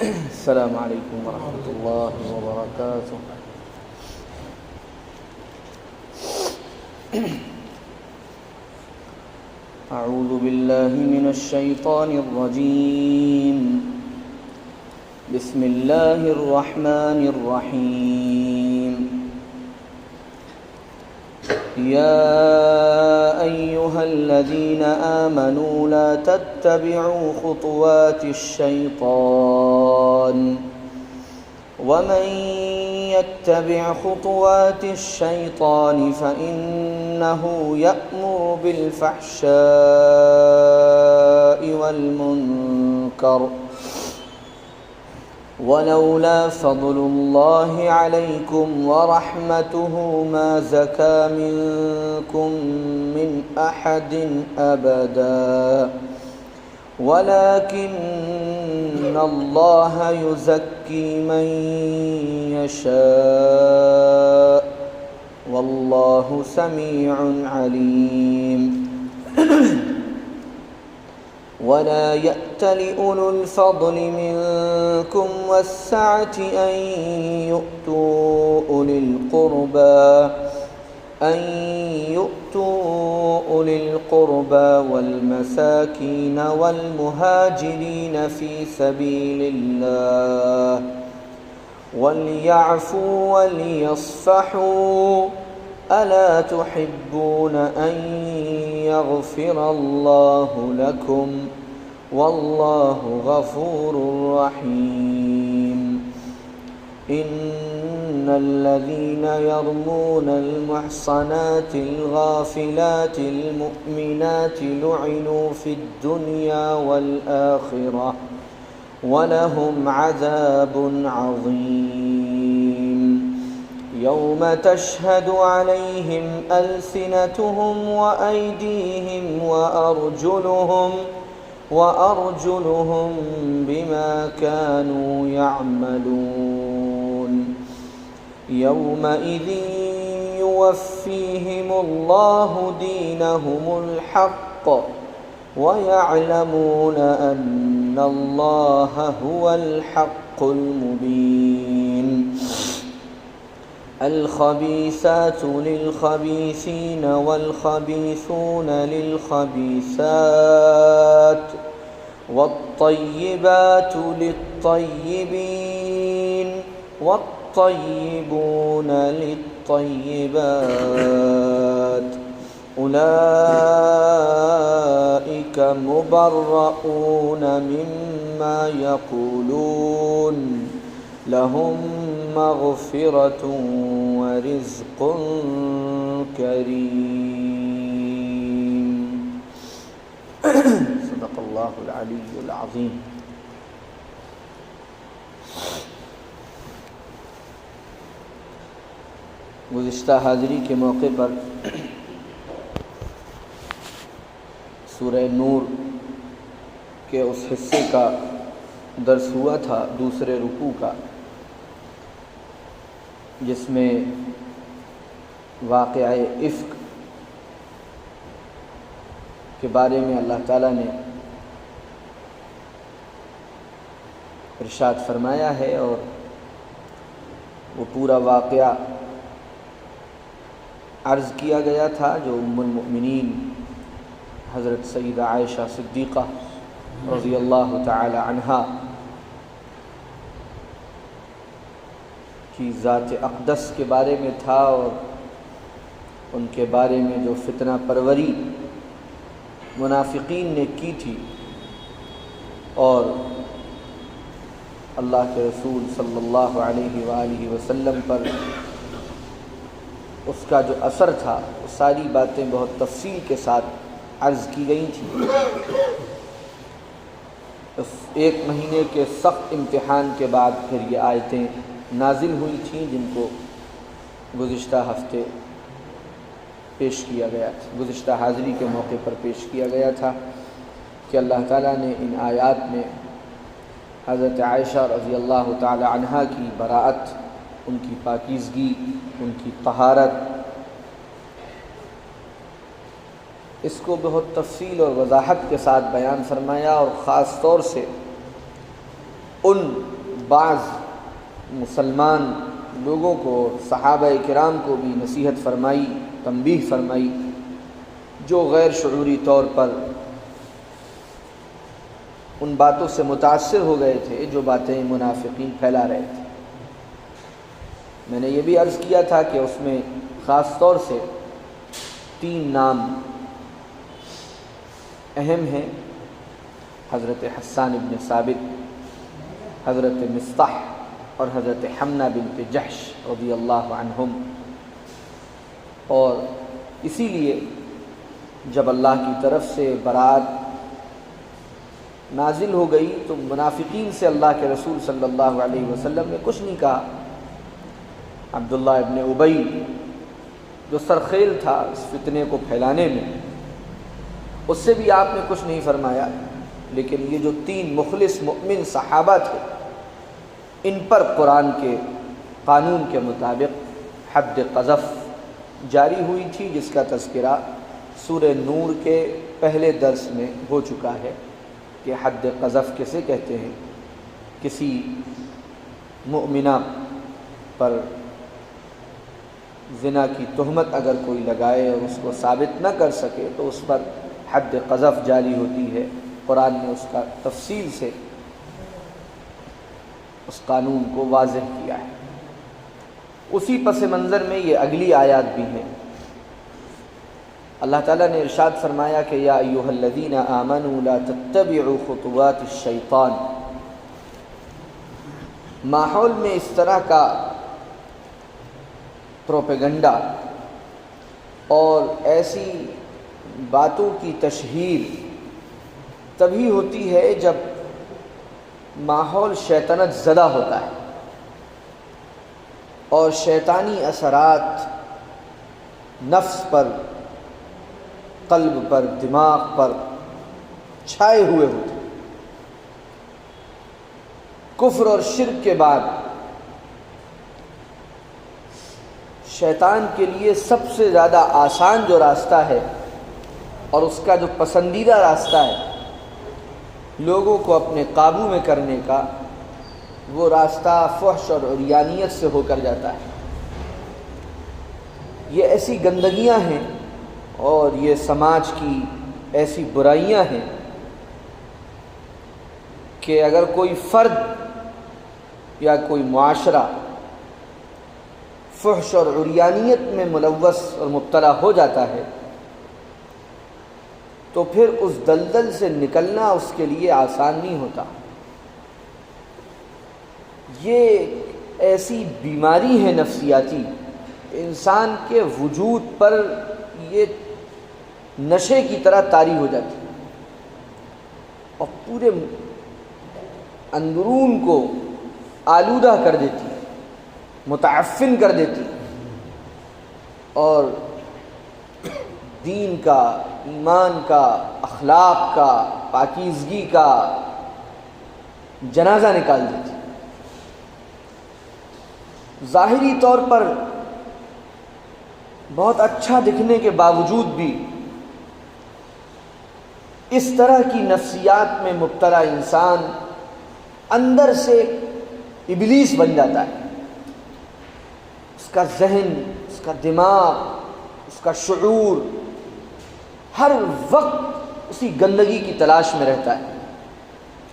السلام علیکم ورحمۃ اللہ وبرکاتہ۔ اعوذ باللہ من الشیطان الرجیم، بسم اللہ الرحمن الرحیم۔ یا ایہا الذین آمنوا لا تتبعوا خطوات الشیطان ومن يتبع خطوات الشيطان فإنه يأمر بالفحشاء والمنكر ولولا فضل الله عليكم ورحمته ما زكى منكم من أحد أبدا ولكن الله يزكي من يشاء والله سميع عليم۔ ولا يأتل أولو الفضل منكم والسعة أن يؤتوا أولي القربى والمساكين والمهاجرين في سبيل الله وليعفوا وليصفحوا ألا تحبون أن يغفر الله لكم والله غفور رحيم۔ إن الذين يرمون المحصنات الغافلات المؤمنات لعنوا في الدنيا والآخرة ولهم عذاب عظيم۔ يوم تشهد عليهم ألسنتهم وأيديهم وأرجلهم بما كانوا يعملون۔ يومئذ يوفيهم الله دينهم الحق ويعلمون أن الله هو الحق المبين۔ الخبيثات للخبيثين والخبيثون للخبيثات والطيبات للطيبين والطيبون للطيبات أولئك مبرؤون مما يقولون لهم مغفرة ورزق کریم۔ صدق اللہ العلی العظیم۔ گزشتہ حاضری کے موقع پر سورہ نور کے اس حصے کا درس ہوا تھا، دوسرے رکوع کا، جس میں واقعہ افک کے بارے میں اللہ تعالیٰ نے ارشاد فرمایا ہے، اور وہ پورا واقعہ عرض کیا گیا تھا جو ام المؤمنین حضرت سیدہ عائشہ صدیقہ رضی اللہ تعالی عنہا کی ذات اقدس کے بارے میں تھا، اور ان کے بارے میں جو فتنہ پروری منافقین نے کی تھی، اور اللہ کے رسول صلی اللہ علیہ وآلہ وسلم پر اس کا جو اثر تھا، وہ ساری باتیں بہت تفصیل کے ساتھ عرض کی گئی تھیں۔ اس ایک مہینے کے سخت امتحان کے بعد پھر یہ آیتیں نازل ہوئی تھیں، جن کو گزشتہ ہفتے پیش کیا گیا تھا، گزشتہ حاضری کے موقع پر پیش کیا گیا تھا کہ اللہ تعالیٰ نے ان آیات میں حضرت عائشہ رضی اللہ تعالی عنہا کی براءت، ان کی پاکیزگی، ان کی طہارت، اس کو بہت تفصیل اور وضاحت کے ساتھ بیان فرمایا، اور خاص طور سے ان بعض مسلمان لوگوں کو، صحابہ کرام کو بھی نصیحت فرمائی، تنبیہ فرمائی، جو غیر شعوری طور پر ان باتوں سے متاثر ہو گئے تھے جو باتیں منافقین پھیلا رہے تھے۔ میں نے یہ بھی عرض کیا تھا کہ اس میں خاص طور سے 3 نام اہم ہیں، حضرت حسان ابن ثابت، حضرت مصطح اور حضرت حمنہ بنت جحش رضی اللہ عنہم۔ اور اسی لیے جب اللہ کی طرف سے برات نازل ہو گئی تو منافقین سے اللہ کے رسول صلی اللہ علیہ وسلم نے کچھ نہیں کہا۔ عبداللہ ابن ابی جو سرخیل تھا اس فتنے کو پھیلانے میں، اس سے بھی آپ نے کچھ نہیں فرمایا، لیکن یہ جو 3 مخلص مؤمن صحابہ تھے ان پر قرآن کے قانون کے مطابق حد قذف جاری ہوئی تھی، جس کا تذکرہ سورہ نور کے پہلے درس میں ہو چکا ہے کہ حد قذف کسے کہتے ہیں۔ کسی مؤمنہ پر زنا کی تہمت اگر کوئی لگائے اور اس کو ثابت نہ کر سکے تو اس پر حد قذف جاری ہوتی ہے۔ قرآن نے اس کا تفصیل سے اس قانون کو واضح کیا ہے۔ اسی پس منظر میں یہ اگلی آیات بھی ہیں۔ اللہ تعالیٰ نے ارشاد فرمایا کہ یا ایھا الذین آمنوا لا تتبعوا خطوات الشیطان۔ ماحول میں اس طرح کا پروپیگنڈا اور ایسی باتوں کی تشہیر تبھی ہوتی ہے جب ماحول شیطنت زدہ ہوتا ہے اور شیطانی اثرات نفس پر، قلب پر، دماغ پر چھائے ہوئے ہوتے ہیں۔ کفر اور شرک کے بعد شیطان کے لیے سب سے زیادہ آسان جو راستہ ہے اور اس کا جو پسندیدہ راستہ ہے لوگوں کو اپنے قابو میں کرنے کا، وہ راستہ فحش اور عریانیت سے ہو کر جاتا ہے۔ یہ ایسی گندگیاں ہیں اور یہ سماج کی ایسی برائیاں ہیں کہ اگر کوئی فرد یا کوئی معاشرہ فحش اور عریانیت میں ملوث اور مبتلا ہو جاتا ہے تو پھر اس دلدل سے نکلنا اس کے لیے آسان نہیں ہوتا۔ یہ ایسی بیماری ہے نفسیاتی، انسان کے وجود پر یہ نشے کی طرح طاری ہو جاتی ہے اور پورے اندرون کو آلودہ کر دیتی ہے، متعفن کر دیتی ہے، اور دین کا، ایمان کا، اخلاق کا، پاکیزگی کا جنازہ نکال دیتی ہے۔ ظاہری طور پر بہت اچھا دکھنے کے باوجود بھی اس طرح کی نفسیات میں مبتلا انسان اندر سے ابلیس بن جاتا ہے۔ اس کا ذہن، اس کا دماغ، اس کا شعور ہر وقت اسی گندگی کی تلاش میں رہتا ہے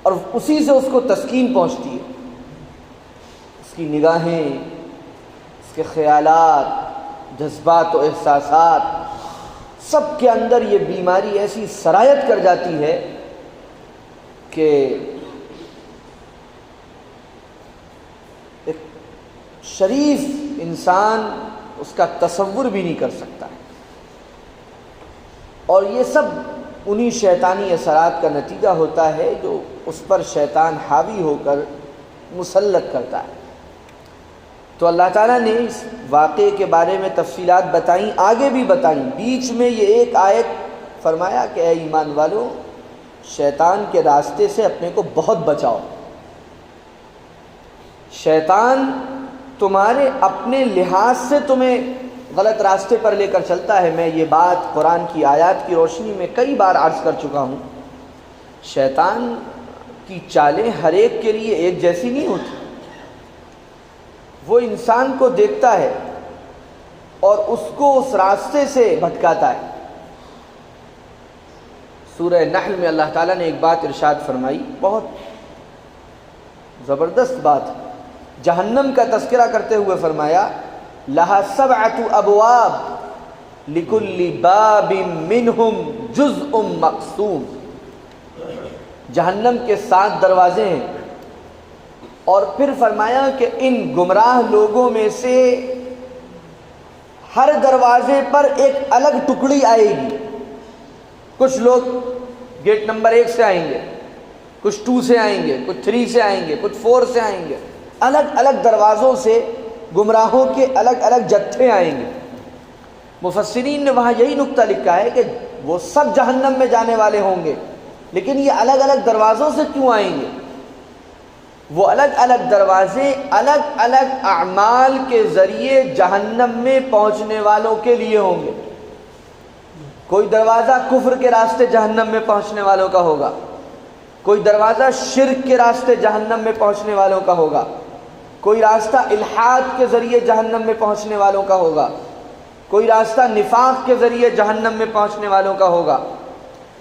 اور اسی سے اس کو تسکین پہنچتی ہے۔ اس کی نگاہیں، اس کے خیالات، جذبات و احساسات، سب کے اندر یہ بیماری ایسی سرایت کر جاتی ہے کہ ایک شریف انسان اس کا تصور بھی نہیں کر سکتا ہے۔ اور یہ سب انہی شیطانی اثرات کا نتیجہ ہوتا ہے جو اس پر شیطان حاوی ہو کر مسلط کرتا ہے۔ تو اللہ تعالیٰ نے اس واقعے کے بارے میں تفصیلات بتائیں، آگے بھی بتائیں، بیچ میں یہ ایک آیت فرمایا کہ اے ایمان والو، شیطان کے راستے سے اپنے کو بہت بچاؤ۔ شیطان تمہارے اپنے لحاظ سے تمہیں غلط راستے پر لے کر چلتا ہے۔ میں یہ بات قرآن کی آیات کی روشنی میں کئی بار عرض کر چکا ہوں۔ شیطان کی چالیں ہر ایک کے لیے ایک جیسی نہیں ہوتی. وہ انسان کو دیکھتا ہے اور اس کو اس راستے سے بھٹکاتا ہے. سورہ نحل میں اللہ تعالیٰ نے ایک بات ارشاد فرمائی، بہت زبردست بات. جہنم کا تذکرہ کرتے ہوئے فرمایا لہا 7 ابواب لکل باب منہم جزء مقسوم. جہنم کے 7 دروازے ہیں، اور پھر فرمایا کہ ان گمراہ لوگوں میں سے ہر دروازے پر ایک الگ ٹکڑی آئے گی. کچھ لوگ گیٹ نمبر 1 سے آئیں گے، کچھ 2 سے آئیں گے، کچھ 3 سے آئیں گے، کچھ 4 سے آئیں گے. الگ الگ دروازوں سے گمراہوں کے الگ الگ جتھے آئیں گے. مفسرین نے وہاں یہی نقطہ لکھا ہے کہ وہ سب جہنم میں جانے والے ہوں گے، لیکن یہ الگ الگ دروازوں سے کیوں آئیں گے؟ وہ الگ الگ دروازے الگ الگ اعمال کے ذریعے جہنم میں پہنچنے والوں کے لیے ہوں گے. کوئی دروازہ کفر کے راستے جہنم میں پہنچنے والوں کا ہوگا، کوئی دروازہ شرک کے راستے جہنم میں پہنچنے والوں کا ہوگا، کوئی راستہ الحاد کے ذریعے جہنم میں پہنچنے والوں کا ہوگا، کوئی راستہ نفاق کے ذریعے جہنم میں پہنچنے والوں کا ہوگا،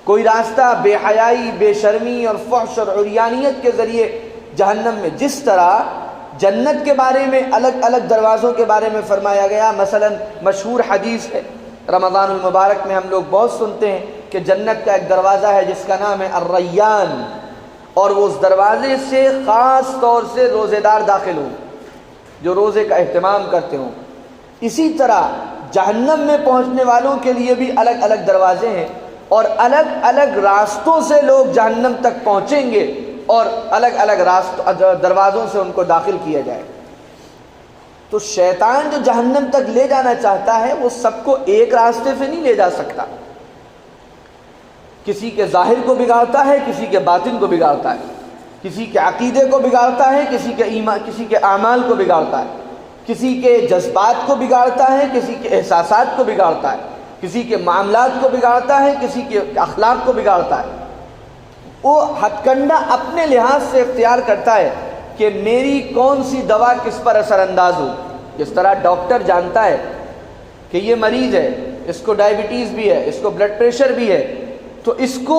کوئی راستہ بے حیائی، بے شرمی اور فحش اور عریانیت کے ذریعے جہنم میں. جس طرح جنت کے بارے میں الگ الگ دروازوں کے بارے میں فرمایا گیا. مثلا مشہور حدیث ہے، رمضان المبارک میں ہم لوگ بہت سنتے ہیں کہ جنت کا ایک دروازہ ہے جس کا نام ہے الریان، اور وہ اس دروازے سے خاص طور سے روزے دار داخل ہوں جو روزے کا اہتمام کرتے ہوں. اسی طرح جہنم میں پہنچنے والوں کے لیے بھی الگ الگ دروازے ہیں، اور الگ الگ راستوں سے لوگ جہنم تک پہنچیں گے، اور الگ الگ دروازوں سے ان کو داخل کیا جائے. تو شیطان جو جہنم تک لے جانا چاہتا ہے وہ سب کو ایک راستے سے نہیں لے جا سکتا. کسی کے ظاہر کو بگاڑتا ہے، کسی کے باطن کو بگاڑتا ہے، کسی کے عقیدے کو بگاڑتا ہے، کسی کے ایمان، کسی کے اعمال کو بگاڑتا ہے، کسی کے جذبات کو بگاڑتا ہے، کسی کے احساسات کو بگاڑتا ہے، کسی کے معاملات کو بگاڑتا ہے، کسی کے اخلاق کو بگاڑتا ہے. وہ ہتھ کنڈا اپنے لحاظ سے اختیار کرتا ہے کہ میری کون سی دوا کس پر اثر انداز ہو. جس طرح ڈاکٹر جانتا ہے کہ یہ مریض ہے، اس کو ڈائبٹیز بھی ہے، اس کو بلڈ پریشر بھی ہے، تو اس کو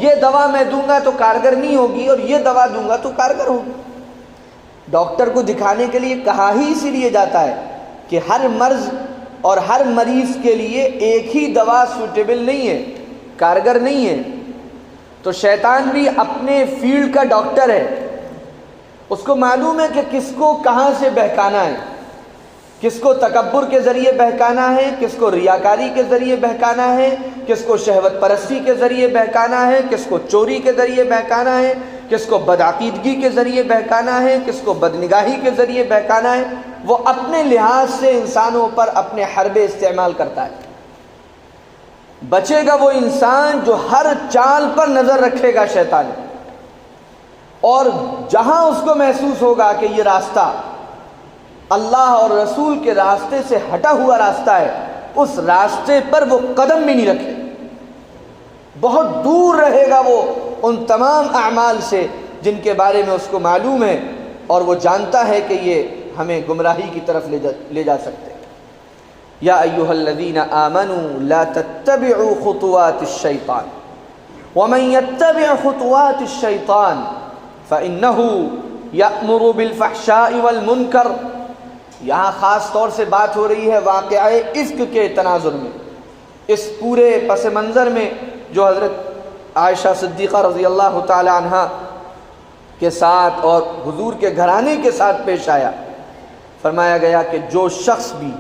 یہ دوا میں دوں گا تو کارگر نہیں ہوگی، اور یہ دوا دوں گا تو کارگر ہوگی. ڈاکٹر کو دکھانے کے لیے کہا ہی اسی لیے جاتا ہے کہ ہر مرض اور ہر مریض کے لیے ایک ہی دوا سوٹیبل نہیں ہے، کارگر نہیں ہے. تو شیطان بھی اپنے فیلڈ کا ڈاکٹر ہے. اس کو معلوم ہے کہ کس کو کہاں سے بہکانا ہے، کس کو تکبر کے ذریعے بہکانا ہے، کس کو ریاکاری کے ذریعے بہکانا ہے، کس کو شہوت پرستی کے ذریعے بہکانا ہے، کس کو چوری کے ذریعے بہکانا ہے، کس کو بدعقیدگی کے ذریعے بہکانا ہے، کس کو بدنگاہی کے ذریعے بہکانا ہے. وہ اپنے لحاظ سے انسانوں پر اپنے حربے استعمال کرتا ہے. بچے گا وہ انسان جو ہر چال پر نظر رکھے گا شیطان، اور جہاں اس کو محسوس ہوگا کہ یہ راستہ اللہ اور رسول کے راستے سے ہٹا ہوا راستہ ہے، اس راستے پر وہ قدم بھی نہیں رکھے. بہت دور رہے گا وہ ان تمام اعمال سے جن کے بارے میں اس کو معلوم ہے، اور وہ جانتا ہے کہ یہ ہمیں گمراہی کی طرف لے جا سکتے. یا ایھا الذین آمنوا لا تتبعوا خطوات الشیطان ومن یتبع خطوات الشیطان فإنه یأمر بالفحشاء والمنکر. یہاں خاص طور سے بات ہو رہی ہے واقعہ افک کے تناظر میں، اس پورے پس منظر میں جو حضرت عائشہ صدیقہ رضی اللہ تعالی عنہا کے ساتھ اور حضور کے گھرانے کے ساتھ پیش آیا. فرمایا گیا کہ جو شخص بھی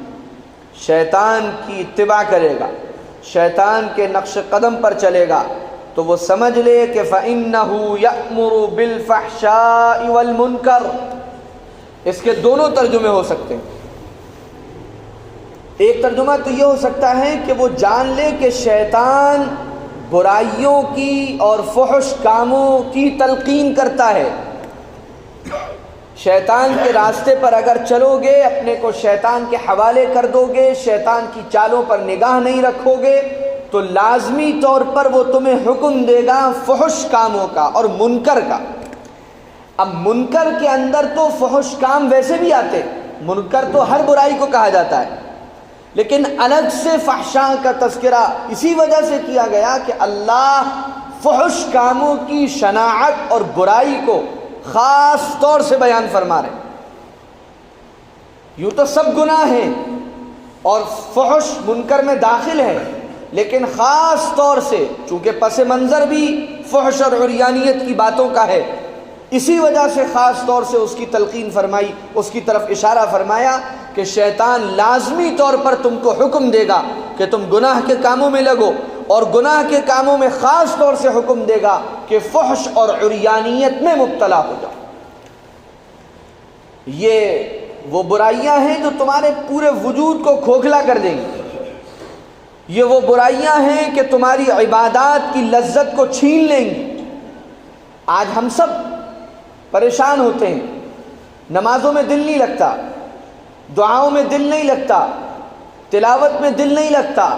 شیطان کی اتباع کرے گا، شیطان کے نقش قدم پر چلے گا، تو وہ سمجھ لے کہ فَإِنَّهُ يَأْمُرُ بِالْفَحْشَاءِ وَالْمُنْكَرِ. اس کے دونوں ترجمے ہو سکتے ہیں. ایک ترجمہ تو یہ ہو سکتا ہے کہ وہ جان لے کہ شیطان برائیوں کی اور فحش کاموں کی تلقین کرتا ہے. شیطان کے راستے پر اگر چلو گے، اپنے کو شیطان کے حوالے کر دو گے، شیطان کی چالوں پر نگاہ نہیں رکھو گے، تو لازمی طور پر وہ تمہیں حکم دے گا فحش کاموں کا اور منکر کا. اب منکر کے اندر تو فحش کام ویسے بھی آتے، منکر تو ہر برائی کو کہا جاتا ہے، لیکن الگ سے فحشاء کا تذکرہ اسی وجہ سے کیا گیا کہ اللہ فحش کاموں کی شناعت اور برائی کو خاص طور سے بیان فرما رہے ہیں۔ یوں تو سب گناہ ہیں اور فحش منکر میں داخل ہے، لیکن خاص طور سے چونکہ پس منظر بھی فحش اور عریانیت کی باتوں کا ہے، اسی وجہ سے خاص طور سے اس کی تلقین فرمائی، اس کی طرف اشارہ فرمایا کہ شیطان لازمی طور پر تم کو حکم دے گا کہ تم گناہ کے کاموں میں لگو، اور گناہ کے کاموں میں خاص طور سے حکم دے گا کہ فحش اور عریانیت میں مبتلا ہو جاؤ۔ یہ وہ برائیاں ہیں جو تمہارے پورے وجود کو کھوکھلا کر دیں گی، یہ وہ برائیاں ہیں کہ تمہاری عبادات کی لذت کو چھین لیں گی۔ آج ہم سب پریشان ہوتے ہیں، نمازوں میں دل نہیں لگتا، دعاؤں میں دل نہیں لگتا، تلاوت میں دل نہیں لگتا،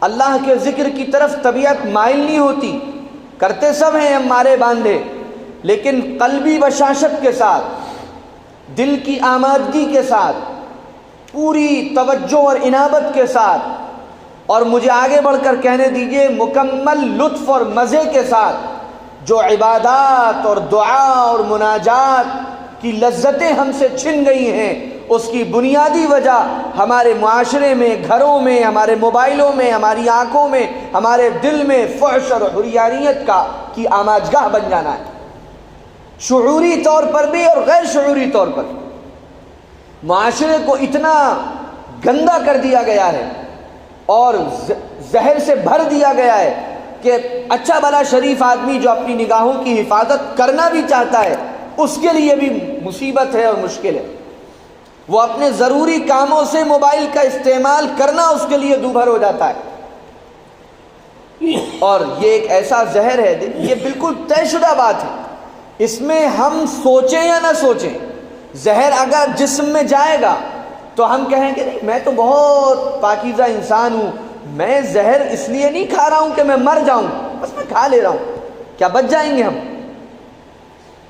اللہ کے ذکر کی طرف طبیعت مائل نہیں ہوتی، کرتے سب ہیں ہم مارے باندھے، لیکن قلبی بشاشت کے ساتھ، دل کی آمادگی کے ساتھ، پوری توجہ اور انابت کے ساتھ، اور مجھے آگے بڑھ کر کہنے دیجئے مکمل لطف اور مزے کے ساتھ جو عبادات اور دعا اور مناجات کی لذتیں ہم سے چھن گئی ہیں، اس کی بنیادی وجہ ہمارے معاشرے میں، گھروں میں، ہمارے موبائلوں میں، ہماری آنکھوں میں، ہمارے دل میں فحش اور عریانیت کی آماجگاہ بن جانا ہے، شعوری طور پر بھی اور غیر شعوری طور پر۔ معاشرے کو اتنا گندا کر دیا گیا ہے اور زہر سے بھر دیا گیا ہے کہ اچھا بھلا شریف آدمی جو اپنی نگاہوں کی حفاظت کرنا بھی چاہتا ہے، اس کے لیے بھی مصیبت ہے اور مشکل ہے۔ وہ اپنے ضروری کاموں سے موبائل کا استعمال کرنا اس کے لیے دوبھر ہو جاتا ہے، اور یہ ایک ایسا زہر ہے، یہ بالکل طے شدہ بات ہے، اس میں ہم سوچیں یا نہ سوچیں، زہر اگر جسم میں جائے گا تو ہم کہیں گے نہیں میں تو بہت پاکیزہ انسان ہوں، میں زہر اس لیے نہیں کھا رہا ہوں کہ میں مر جاؤں، بس میں کھا لے رہا ہوں، کیا بچ جائیں گے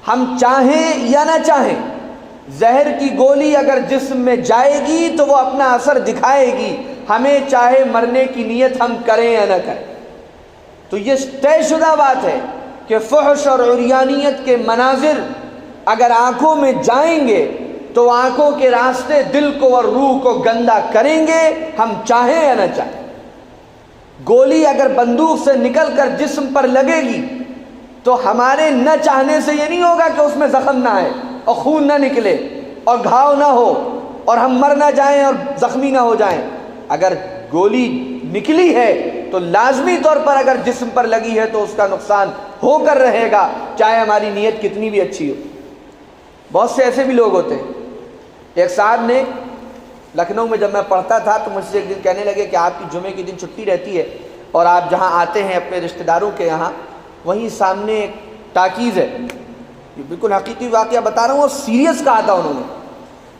ہم چاہیں یا نہ چاہیں، زہر کی گولی اگر جسم میں جائے گی تو وہ اپنا اثر دکھائے گی، ہمیں چاہے مرنے کی نیت ہم کریں یا نہ کریں۔ تو یہ طے شدہ بات ہے کہ فحش اور عریانیت کے مناظر اگر آنکھوں میں جائیں گے تو آنکھوں کے راستے دل کو اور روح کو گندا کریں گے، ہم چاہیں یا نہ چاہیں۔ گولی اگر بندوق سے نکل کر جسم پر لگے گی تو ہمارے نہ چاہنے سے یہ نہیں ہوگا کہ اس میں زخم نہ آئے اور خون نہ نکلے اور گھاؤ نہ ہو اور ہم مر نہ جائیں اور زخمی نہ ہو جائیں۔ اگر گولی نکلی ہے تو لازمی طور پر اگر جسم پر لگی ہے تو اس کا نقصان ہو کر رہے گا، چاہے ہماری نیت کتنی بھی اچھی ہو۔ بہت سے ایسے بھی لوگ ہوتے ہیں، ایک صاحب نے لکھنؤ میں جب میں پڑھتا تھا تو مجھ سے ایک دن کہنے لگے کہ آپ کی جمعے کے دن چھٹی رہتی ہے اور آپ جہاں آتے ہیں اپنے رشتہ داروں کے یہاں، وہیں سامنے ایک ٹاکیز ہے، یہ بالکل حقیقی واقعہ بتا رہا ہوں اور سیریس کہا تھا انہوں نے،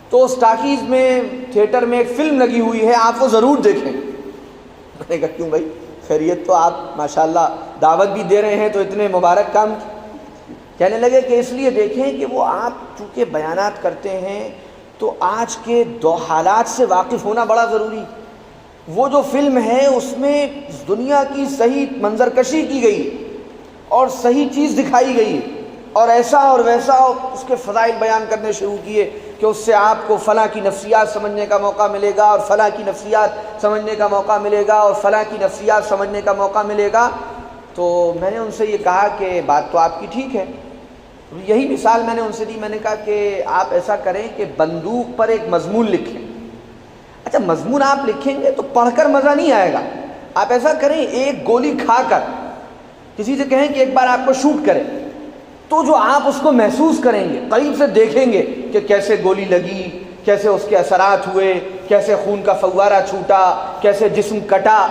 تو اس ٹاکیز میں تھیٹر میں ایک فلم لگی ہوئی ہے، آپ وہ ضرور دیکھیں۔ میں نے کہا کیوں بھائی، خیریت تو آپ ماشاءاللہ دعوت بھی دے رہے ہیں تو اتنے مبارک کام۔ کہنے لگے کہ اس لیے دیکھیں کہ وہ آپ چونکہ بیانات کرتے ہیں تو آج کے دو حالات سے واقف ہونا بڑا ضروری۔ وہ جو فلم ہے اس میں دنیا کی صحیح منظر کشی کی گئی اور صحیح چیز دکھائی گئی اور ایسا اور ویسا، اس کے فضائل بیان کرنے شروع کیے کہ اس سے آپ کو فلاں کی نفسیات سمجھنے کا موقع ملے گا اور فلاں کی نفسیات سمجھنے کا موقع ملے گا اور فلاں کی نفسیات سمجھنے کا موقع ملے گا۔ تو میں نے ان سے یہ کہا کہ بات تو آپ کی ٹھیک ہے، یہی مثال میں نے ان سے دی، میں نے کہا کہ آپ ایسا کریں کہ بندوق پر ایک مضمون لکھیں۔ اچھا مضمون آپ لکھیں گے تو پڑھ کر مزہ نہیں آئے گا، آپ ایسا کریں ایک گولی کھا کر کسی سے کہیں کہ ایک بار آپ کو شوٹ کرے، تو جو آپ اس کو محسوس کریں گے، قریب سے دیکھیں گے کہ کیسے گولی لگی، کیسے اس کے اثرات ہوئے، کیسے خون کا فوارہ چھوٹا، کیسے جسم کٹا،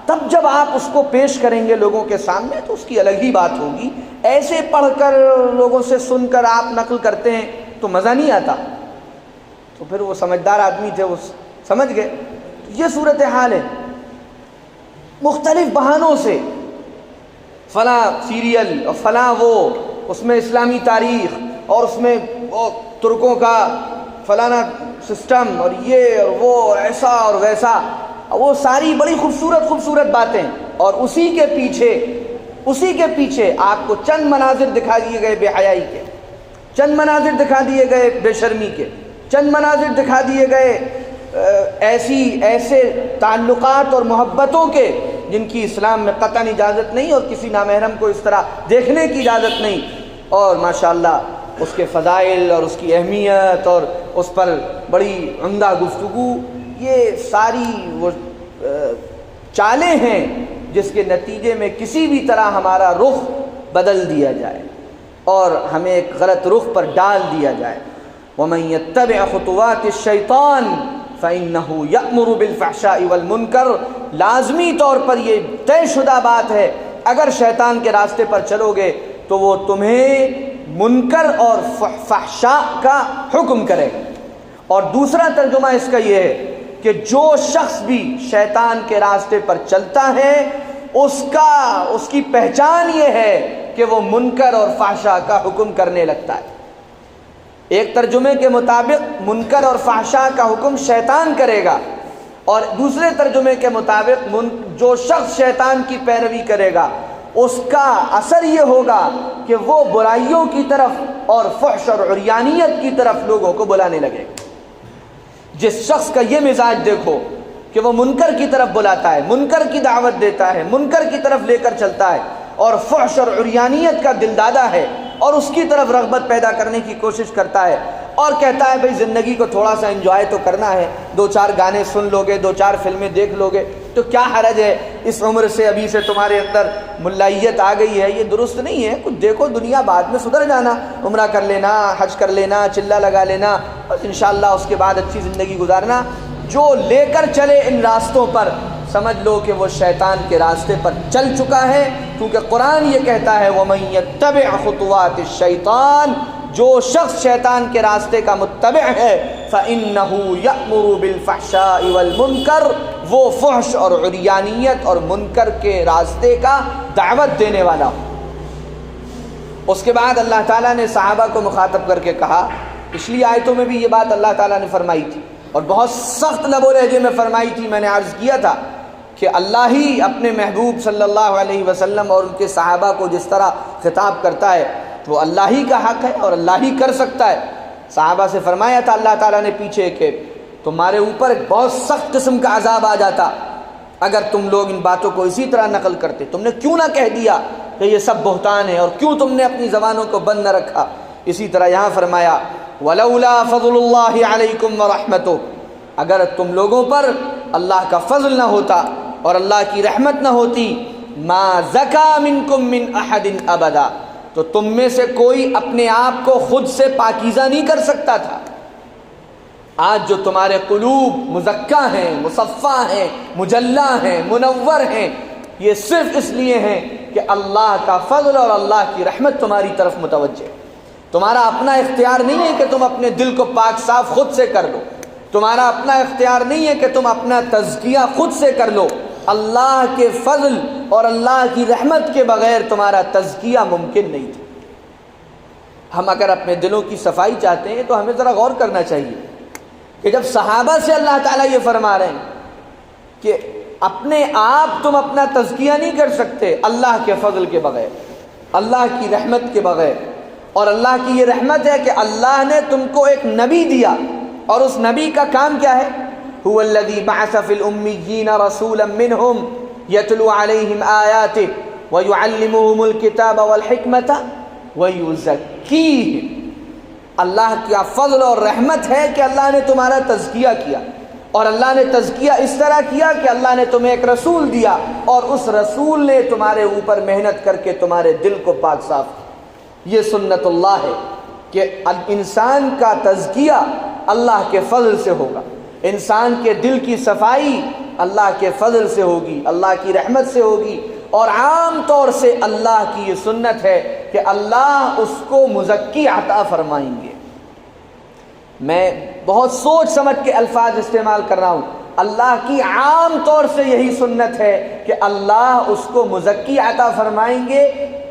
تب جب آپ اس کو پیش کریں گے لوگوں کے سامنے تو اس کی الگ ہی بات ہوگی۔ ایسے پڑھ کر لوگوں سے سن کر آپ نقل کرتے ہیں تو مزہ نہیں آتا۔ تو پھر وہ سمجھدار آدمی تھے، وہ سمجھ گئے یہ صورتحال ہے۔ مختلف بہانوں سے فلاں سیریل اور فلاں وہ، اس میں اسلامی تاریخ اور اس میں وہ ترکوں کا فلانا سسٹم اور یہ اور وہ اور ایسا اور ویسا، وہ ساری بڑی خوبصورت خوبصورت باتیں، اور اسی کے پیچھے آپ کو چند مناظر دکھا دیے گئے بے حیائی کے، چند مناظر دکھا دیے گئے بے شرمی کے، چند مناظر دکھا دیے گئے ایسے تعلقات اور محبتوں کے جن کی اسلام میں قطعاً اجازت نہیں، اور کسی نامحرم کو اس طرح دیکھنے کی اجازت نہیں، اور ماشاءاللہ اس کے فضائل اور اس کی اہمیت اور اس پر بڑی عمدہ گفتگو، یہ ساری وہ چالیں ہیں جس کے نتیجے میں کسی بھی طرح ہمارا رخ بدل دیا جائے اور ہمیں ایک غلط رخ پر ڈال دیا جائے۔ وَمَن يَتَّبِعْ خُطُوَاتِ الشَّيْطَانِ فَإِنَّهُ يَأْمُرُ بِالْفَحْشَاءِ وَالْمُنكَرِ، لازمی طور پر یہ طے شدہ بات ہے، اگر شیطان کے راستے پر چلو گے تو وہ تمہیں منکر اور فحشاء کا حکم کرے گا۔ اور دوسرا ترجمہ اس کا یہ ہے کہ جو شخص بھی شیطان کے راستے پر چلتا ہے اس کی پہچان یہ ہے کہ وہ منکر اور فحشاء کا حکم کرنے لگتا ہے۔ ایک ترجمے کے مطابق منکر اور فحشاء کا حکم شیطان کرے گا، اور دوسرے ترجمے کے مطابق جو شخص شیطان کی پیروی کرے گا اس کا اثر یہ ہوگا کہ وہ برائیوں کی طرف اور فحش اور عریانیت کی طرف لوگوں کو بلانے لگے گا۔ جس شخص کا یہ مزاج دیکھو کہ وہ منکر کی طرف بلاتا ہے، منکر کی دعوت دیتا ہے، منکر کی طرف لے کر چلتا ہے، اور فحش اور عریانیت کا دلدادہ ہے اور اس کی طرف رغبت پیدا کرنے کی کوشش کرتا ہے، اور کہتا ہے بھئی زندگی کو تھوڑا سا انجوائے تو کرنا ہے، 2-4 گانے سن لوگے، 2-4 فلمیں دیکھ لوگے تو کیا حرج ہے، اس عمر سے ابھی سے تمہارے اندر ملائیت آ گئی ہے، یہ درست نہیں ہے، کچھ دیکھو دنیا بعد میں سدھر جانا، عمرہ کر لینا، حج کر لینا، چلہ لگا لینا، بس انشاءاللہ اس کے بعد اچھی زندگی گزارنا۔ جو لے کر چلے ان راستوں پر، سمجھ لو کہ وہ شیطان کے راستے پر چل چکا ہے، کیونکہ قرآن یہ کہتا ہے وَمَن يَتَّبِعْ خُطُوَاتِ الشَّيْطَانِ، جو شخص شیطان کے راستے کا متبع ہے فَإِنَّهُ يَأْمُرُ بِالْفَحْشَاءِ وَالْمُنكَرِ، وہ فحش اور عریانیت اور منکر کے راستے کا دعوت دینے والا ہو۔ اس کے بعد اللہ تعالیٰ نے صحابہ کو مخاطب کر کے کہا، پچھلی آیتوں میں بھی یہ بات اللہ تعالیٰ نے فرمائی تھی اور بہت سخت لب و لہجے میں فرمائی تھی، میں نے عرض کیا تھا کہ اللہ ہی اپنے محبوب صلی اللہ علیہ وسلم اور ان کے صحابہ کو جس طرح خطاب کرتا ہے وہ اللہ ہی کا حق ہے اور اللہ ہی کر سکتا ہے۔ صحابہ سے فرمایا تھا اللہ تعالیٰ نے پیچھے کہ تمہارے اوپر ایک بہت سخت قسم کا عذاب آ جاتا اگر تم لوگ ان باتوں کو اسی طرح نقل کرتے، تم نے کیوں نہ کہہ دیا کہ یہ سب بہتان ہے، اور کیوں تم نے اپنی زبانوں کو بند نہ رکھا۔ اسی طرح یہاں فرمایا وَلَوْلَا فَضْلُ اللَّهِ عَلَيْكُمْ وَرَحْمَتُهُ، اگر تم لوگوں پر اللہ کا فضل نہ ہوتا اور اللہ کی رحمت نہ ہوتی، مَا زَكَى مِنْكُمْ مِنْ أَحَدٍ أَبَدًا، تو تم میں سے کوئی اپنے آپ کو خود سے پاکیزہ نہیں کر سکتا تھا۔ آج جو تمہارے قلوب مزکہ ہیں، مصفہ ہیں، مجلہ ہیں، منور ہیں، یہ صرف اس لیے ہیں کہ اللہ کا فضل اور اللہ کی رحمت تمہاری طرف متوجہ ہے۔ تمہارا اپنا اختیار نہیں ہے کہ تم اپنے دل کو پاک صاف خود سے کر لو، تمہارا اپنا اختیار نہیں ہے کہ تم اپنا تزکیہ خود سے کر لو، اللہ کے فضل اور اللہ کی رحمت کے بغیر تمہارا تزکیہ ممکن نہیں تھا۔ ہم اگر اپنے دلوں کی صفائی چاہتے ہیں تو ہمیں ذرا غور کرنا چاہیے کہ جب صحابہ سے اللہ تعالیٰ یہ فرما رہے ہیں کہ اپنے آپ تم اپنا تزکیہ نہیں کر سکتے اللہ کے فضل کے بغیر، اللہ کی رحمت کے بغیر، اور اللہ کی یہ رحمت ہے کہ اللہ نے تم کو ایک نبی دیا، اور اس نبی کا کام کیا ہے؟ هو الذي بعث في الأميين رسولا منهم يتلو عليهم آياته ويعلمهم الكتاب والحكمة ويزكيهم۔ اللہ کا فضل اور رحمت ہے کہ اللہ نے تمہارا تزکیہ کیا، اور اللہ نے تزکیہ اس طرح کیا کہ اللہ نے تمہیں ایک رسول دیا، اور اس رسول نے تمہارے اوپر محنت کر کے تمہارے دل کو پاک صاف کیا۔ یہ سنت اللہ ہے کہ انسان کا تزکیہ اللہ کے فضل سے ہوگا، انسان کے دل کی صفائی اللہ کے فضل سے ہوگی، اللہ کی رحمت سے ہوگی، اور عام طور سے اللہ کی یہ سنت ہے کہ اللہ اس کو مزکی عطا فرمائیں گے۔ میں بہت سوچ سمجھ کے الفاظ استعمال کر رہا ہوں، اللہ کی عام طور سے یہی سنت ہے کہ اللہ اس کو مزکی عطا فرمائیں گے،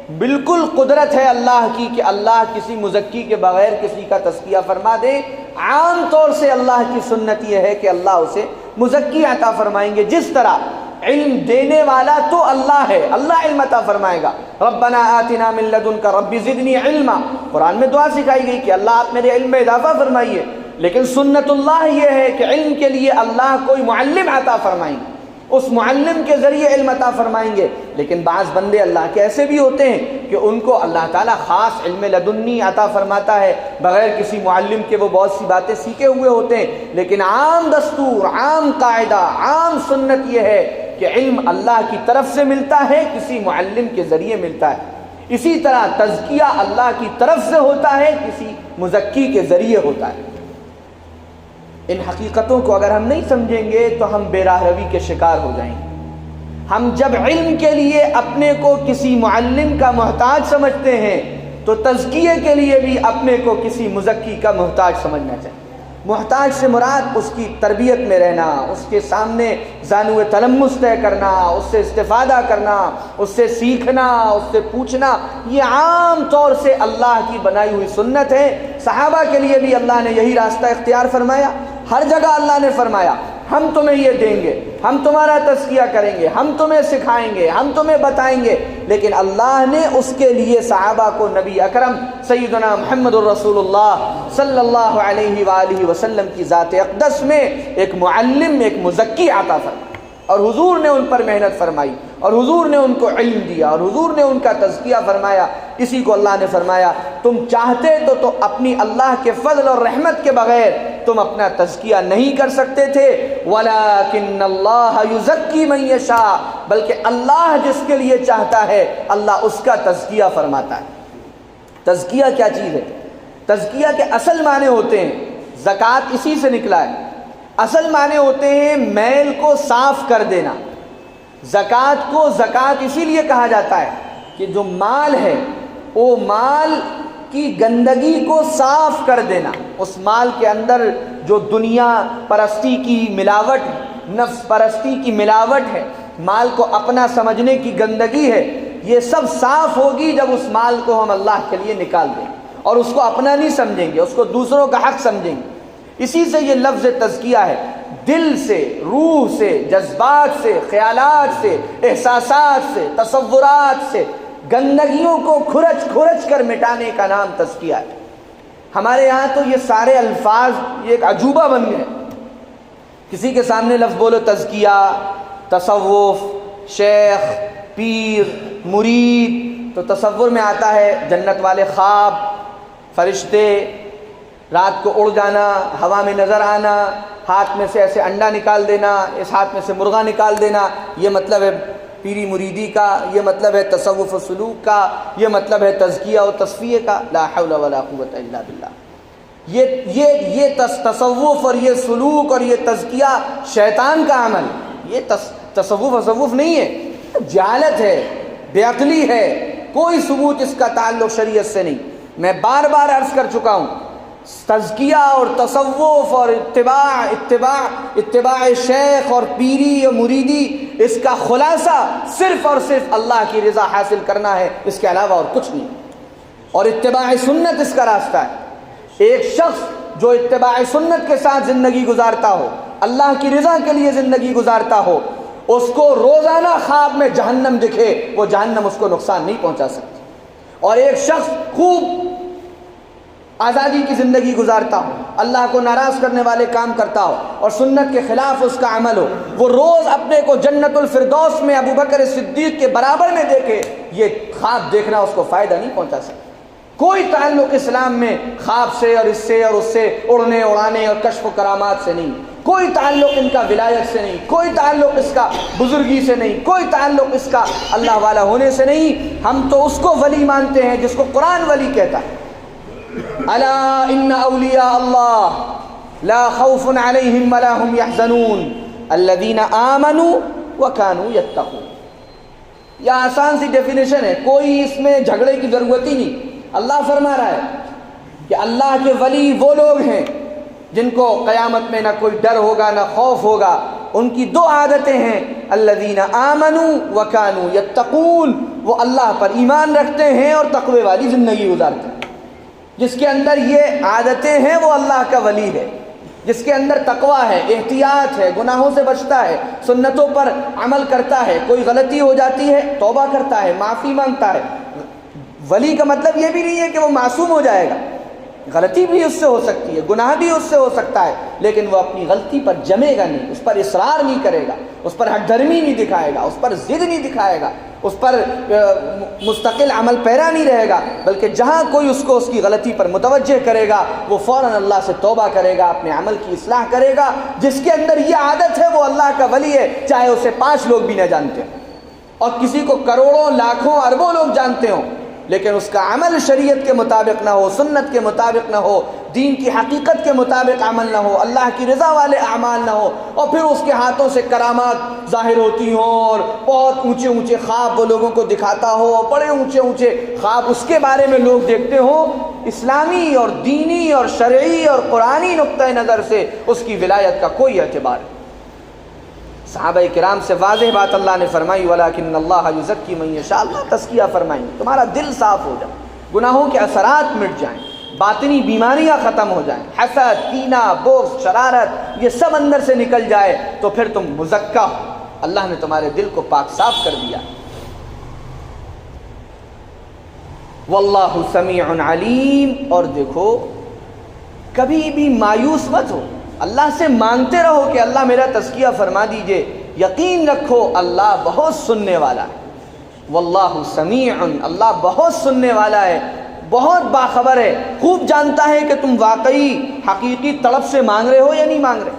بالکل قدرت ہے اللہ کی کہ اللہ کسی مزکی کے بغیر کسی کا تزکیہ فرما دے۔ عام طور سے اللہ کی سنت یہ ہے کہ اللہ اسے مزکی عطا فرمائیں گے۔ جس طرح علم دینے والا تو اللہ ہے، اللہ علم عطا فرمائے گا۔ ربنا آتنا من لدنک رب زدنی علما، قرآن میں دعا سکھائی گئی کہ اللہ آپ میرے علم میں اضافہ فرمائیے۔ لیکن سنت اللہ یہ ہے کہ علم کے لیے اللہ کوئی معلم عطا فرمائیں گے، اس معلم کے ذریعے علم عطا فرمائیں گے۔ لیکن بعض بندے اللہ کے ایسے بھی ہوتے ہیں کہ ان کو اللہ تعالیٰ خاص علم لدنی عطا فرماتا ہے، بغیر کسی معلم کے وہ بہت سی باتیں سیکھے ہوئے ہوتے ہیں۔ لیکن عام دستور، عام قاعدہ، عام سنت یہ ہے کہ علم اللہ کی طرف سے ملتا ہے، کسی معلم کے ذریعے ملتا ہے۔ اسی طرح تزکیہ اللہ کی طرف سے ہوتا ہے، کسی مزکی کے ذریعے ہوتا ہے۔ ان حقیقتوں کو اگر ہم نہیں سمجھیں گے تو ہم بے راہ روی کے شکار ہو جائیں گے۔ ہم جب علم کے لیے اپنے کو کسی معلم کا محتاج سمجھتے ہیں تو تزکیے کے لیے بھی اپنے کو کسی مزکی کا محتاج سمجھنا چاہیے۔ محتاج سے مراد اس کی تربیت میں رہنا، اس کے سامنے زانو تلمس طے کرنا، اس سے استفادہ کرنا، اس سے سیکھنا، اس سے پوچھنا، یہ عام طور سے اللہ کی بنائی ہوئی سنت ہے۔ صحابہ کے لیے بھی اللہ نے یہی راستہ اختیار فرمایا۔ ہر جگہ اللہ نے فرمایا ہم تمہیں یہ دیں گے، ہم تمہارا تزکیہ کریں گے، ہم تمہیں سکھائیں گے، ہم تمہیں بتائیں گے۔ لیکن اللہ نے اس کے لیے صحابہ کو نبی اکرم سیدنا محمد الرسول اللہ صلی اللہ علیہ وآلہ وسلم کی ذات اقدس میں ایک معلم، ایک مزکی عطا فرمایا، اور حضور نے ان پر محنت فرمائی، اور حضور نے ان کو علم دیا، اور حضور نے ان کا تزکیہ فرمایا۔ اسی کو اللہ نے فرمایا تم چاہتے تو اپنی اللہ کے فضل اور رحمت کے بغیر تم اپنا تزکیہ نہیں کر سکتے تھے۔ وَلَٰكِنَّ اللَّهَ يُزَكِّي مَن يَشَاءُ، بلکہ اللہ جس کے لیے چاہتا ہے اللہ اس کا تزکیہ فرماتا ہے۔ تزکیہ کیا چیز ہے؟ تزکیہ کے اصل معنی ہوتے ہیں، زکوٰۃ اسی سے نکلا ہے، اصل معنی ہوتے ہیں میل کو صاف کر دینا۔ زکوٰۃ کو زکوٰۃ اسی لیے کہا جاتا ہے کہ جو مال ہے وہ مال کی گندگی کو صاف کر دینا۔ اس مال کے اندر جو دنیا پرستی کی ملاوٹ، نفس پرستی کی ملاوٹ ہے، مال کو اپنا سمجھنے کی گندگی ہے، یہ سب صاف ہوگی جب اس مال کو ہم اللہ کے لیے نکال دیں گے اور اس کو اپنا نہیں سمجھیں گے، اس کو دوسروں کا حق سمجھیں گے۔ اسی سے یہ لفظ تزکیہ ہے، دل سے، روح سے، جذبات سے، خیالات سے، احساسات سے، تصورات سے گندگیوں کو کھرچ کھرچ کر مٹانے کا نام تزکیہ ہے۔ ہمارے یہاں تو یہ سارے الفاظ یہ ایک عجوبہ بن گئے۔ کسی کے سامنے لفظ بولو تزکیہ، تصوف، شیخ، پیر، مرید، تو تصور میں آتا ہے جنت والے خواب، فرشتے، رات کو اڑ جانا، ہوا میں نظر آنا، ہاتھ میں سے ایسے انڈا نکال دینا، اس ہاتھ میں سے مرغا نکال دینا، یہ مطلب ہے پیری مریدی کا، یہ مطلب ہے تصوف و سلوک کا، یہ مطلب ہے تزکیہ و تصفیہ کا۔ لا حول ولا قوت الا باللہ۔ یہ تصوف اور یہ سلوک اور یہ تزکیہ شیطان کا عمل، یہ تصوف نہیں ہے، جہالت ہے، بے عقلی ہے، کوئی ثبوت اس کا تعلق شریعت سے نہیں۔ میں بار بار عرض کر چکا ہوں، تزکیہ اور تصوف اور اتباع شیخ اور پیری اور مریدی، اس کا خلاصہ صرف اور صرف اللہ کی رضا حاصل کرنا ہے، اس کے علاوہ اور کچھ نہیں۔ اور اتباع سنت اس کا راستہ ہے۔ ایک شخص جو اتباع سنت کے ساتھ زندگی گزارتا ہو، اللہ کی رضا کے لیے زندگی گزارتا ہو، اس کو روزانہ خواب میں جہنم دکھے، وہ جہنم اس کو نقصان نہیں پہنچا سکتی۔ اور ایک شخص خوب آزادی کی زندگی گزارتا ہو، اللہ کو ناراض کرنے والے کام کرتا ہو اور سنت کے خلاف اس کا عمل ہو، وہ روز اپنے کو جنت الفردوس میں ابو بکر صدیق کے برابر میں دیکھے، یہ خواب دیکھنا اس کو فائدہ نہیں پہنچا سکتا۔ کوئی تعلق اسلام میں خواب سے اور اس سے اڑنے اڑانے اور کشف و کرامات سے نہیں، کوئی تعلق ان کا ولایت سے نہیں، کوئی تعلق اس کا بزرگی سے نہیں، کوئی تعلق اس کا اللہ والا ہونے سے نہیں۔ ہم تو اس کو ولی مانتے ہیں جس کو قرآن ولی کہتا ہے۔ الا ان اولیاء اللہ لا خوف علیہم ولا هم يحزنون الذین آمنوا وكانوا يتقون۔ یہ آسان سی ڈیفینیشن ہے، کوئی اس میں جھگڑے کی ضرورت ہی نہیں۔ اللہ فرما رہا ہے کہ اللہ کے ولی وہ لوگ ہیں جن کو قیامت میں نہ کوئی ڈر ہوگا نہ خوف ہوگا۔ ان کی دو عادتیں ہیں، الذین آمنوا وکانوا یتقون، وہ اللہ پر ایمان رکھتے ہیں اور تقوی والی زندگی گزارتے ہیں۔ جس کے اندر یہ عادتیں ہیں وہ اللہ کا ولی ہے، جس کے اندر تقوی ہے، احتیاط ہے، گناہوں سے بچتا ہے، سنتوں پر عمل کرتا ہے، کوئی غلطی ہو جاتی ہے توبہ کرتا ہے، معافی مانگتا ہے۔ ولی کا مطلب یہ بھی نہیں ہے کہ وہ معصوم ہو جائے گا، غلطی بھی اس سے ہو سکتی ہے، گناہ بھی اس سے ہو سکتا ہے، لیکن وہ اپنی غلطی پر جمے گا نہیں، اس پر اصرار نہیں کرے گا، اس پر ہٹ دھرمی نہیں دکھائے گا، اس پر ضد نہیں دکھائے گا، اس پر مستقل عمل پیرا نہیں رہے گا، بلکہ جہاں کوئی اس کو اس کی غلطی پر متوجہ کرے گا وہ فوراً اللہ سے توبہ کرے گا، اپنے عمل کی اصلاح کرے گا۔ جس کے اندر یہ عادت ہے وہ اللہ کا ولی ہے، چاہے اسے 5 لوگ بھی نہ جانتے ہوں اور کسی کو کروڑوں لاکھوں اربوں لوگ جانتے ہوں، لیکن اس کا عمل شریعت کے مطابق نہ ہو، سنت کے مطابق نہ ہو، دین کی حقیقت کے مطابق عمل نہ ہو، اللہ کی رضا والے اعمال نہ ہو، اور پھر اس کے ہاتھوں سے کرامات ظاہر ہوتی ہوں اور بہت اونچے اونچے خواب وہ لوگوں کو دکھاتا ہو، بڑے اونچے اونچے خواب اس کے بارے میں لوگ دیکھتے ہوں، اسلامی اور دینی اور شرعی اور قرآنی نقطہ نظر سے اس کی ولایت کا کوئی اعتبار نہیں۔ صحابہ کرام سے واضح بات اللہ نے فرمائی، وَلَٰكِنَّ اللَّهَ يُزَكِّي مَن يَشَاءُ، اللہ تزکیہ فرمائیں، تمہارا دل صاف ہو جائے، گناہوں کے اثرات مٹ جائیں، باطنی بیماریاں ختم ہو جائیں، حسد، کینہ، بغض، شرارت یہ سب اندر سے نکل جائے تو پھر تم مزکہ ہو، اللہ نے تمہارے دل کو پاک صاف کر دیا۔ وَاللَّهُ سَمِيعٌ عَلِيمٌ، اور دیکھو کبھی بھی مایوس مت ہو، اللہ سے مانگتے رہو کہ اللہ میرا تزکیہ فرما دیجئے، یقین رکھو اللہ بہت سننے والا ہے۔ واللہ سمیع، اللہ بہت سننے والا ہے، بہت باخبر ہے، خوب جانتا ہے کہ تم واقعی حقیقی طلب سے مانگ رہے ہو یا نہیں مانگ رہے،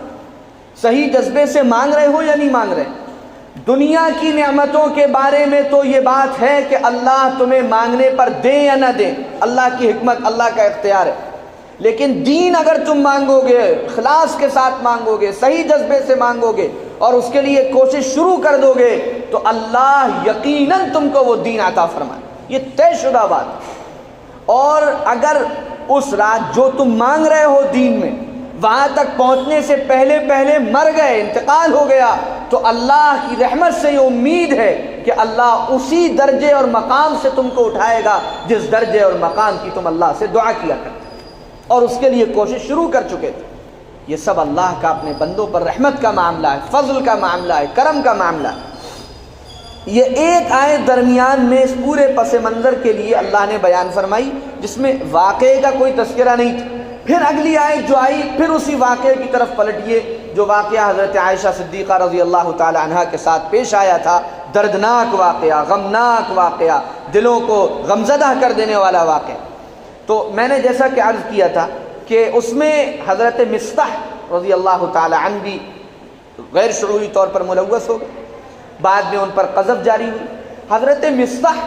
صحیح جذبے سے مانگ رہے ہو یا نہیں مانگ رہے۔ دنیا کی نعمتوں کے بارے میں تو یہ بات ہے کہ اللہ تمہیں مانگنے پر دے یا نہ دے، اللہ کی حکمت، اللہ کا اختیار ہے، لیکن دین اگر تم مانگو گے، اخلاص کے ساتھ مانگو گے، صحیح جذبے سے مانگو گے اور اس کے لیے کوشش شروع کر دو گے تو اللہ یقیناً تم کو وہ دین عطا فرمائے، یہ طے شدہ بات ہے۔ اور اگر اس رات جو تم مانگ رہے ہو دین میں وہاں تک پہنچنے سے پہلے پہلے مر گئے، انتقال ہو گیا، تو اللہ کی رحمت سے یہ امید ہے کہ اللہ اسی درجے اور مقام سے تم کو اٹھائے گا جس درجے اور مقام کی تم اللہ سے دعا کیا کرتے اور اس کے لیے کوشش شروع کر چکے تھے۔ یہ سب اللہ کا اپنے بندوں پر رحمت کا معاملہ ہے، فضل کا معاملہ ہے، کرم کا معاملہ ہے۔ یہ ایک آیت درمیان میں اس پورے پس منظر کے لیے اللہ نے بیان فرمائی جس میں واقعے کا کوئی تذکرہ نہیں تھا۔ پھر اگلی آیت جو آئی پھر اسی واقعے کی طرف پلٹیے جو واقعہ حضرت عائشہ صدیقہ رضی اللہ تعالی عنہا کے ساتھ پیش آیا تھا، دردناک واقعہ، غمناک واقعہ، دلوں کو غمزدہ کر دینے والا واقعہ۔ تو میں نے جیسا کہ عرض کیا تھا کہ اس میں حضرت مصطح رضی اللہ تعالی عنہ بھی غیر شعوری طور پر ملوث ہو گئے، بعد میں ان پر قذف جاری ہوئی۔ حضرت مصطح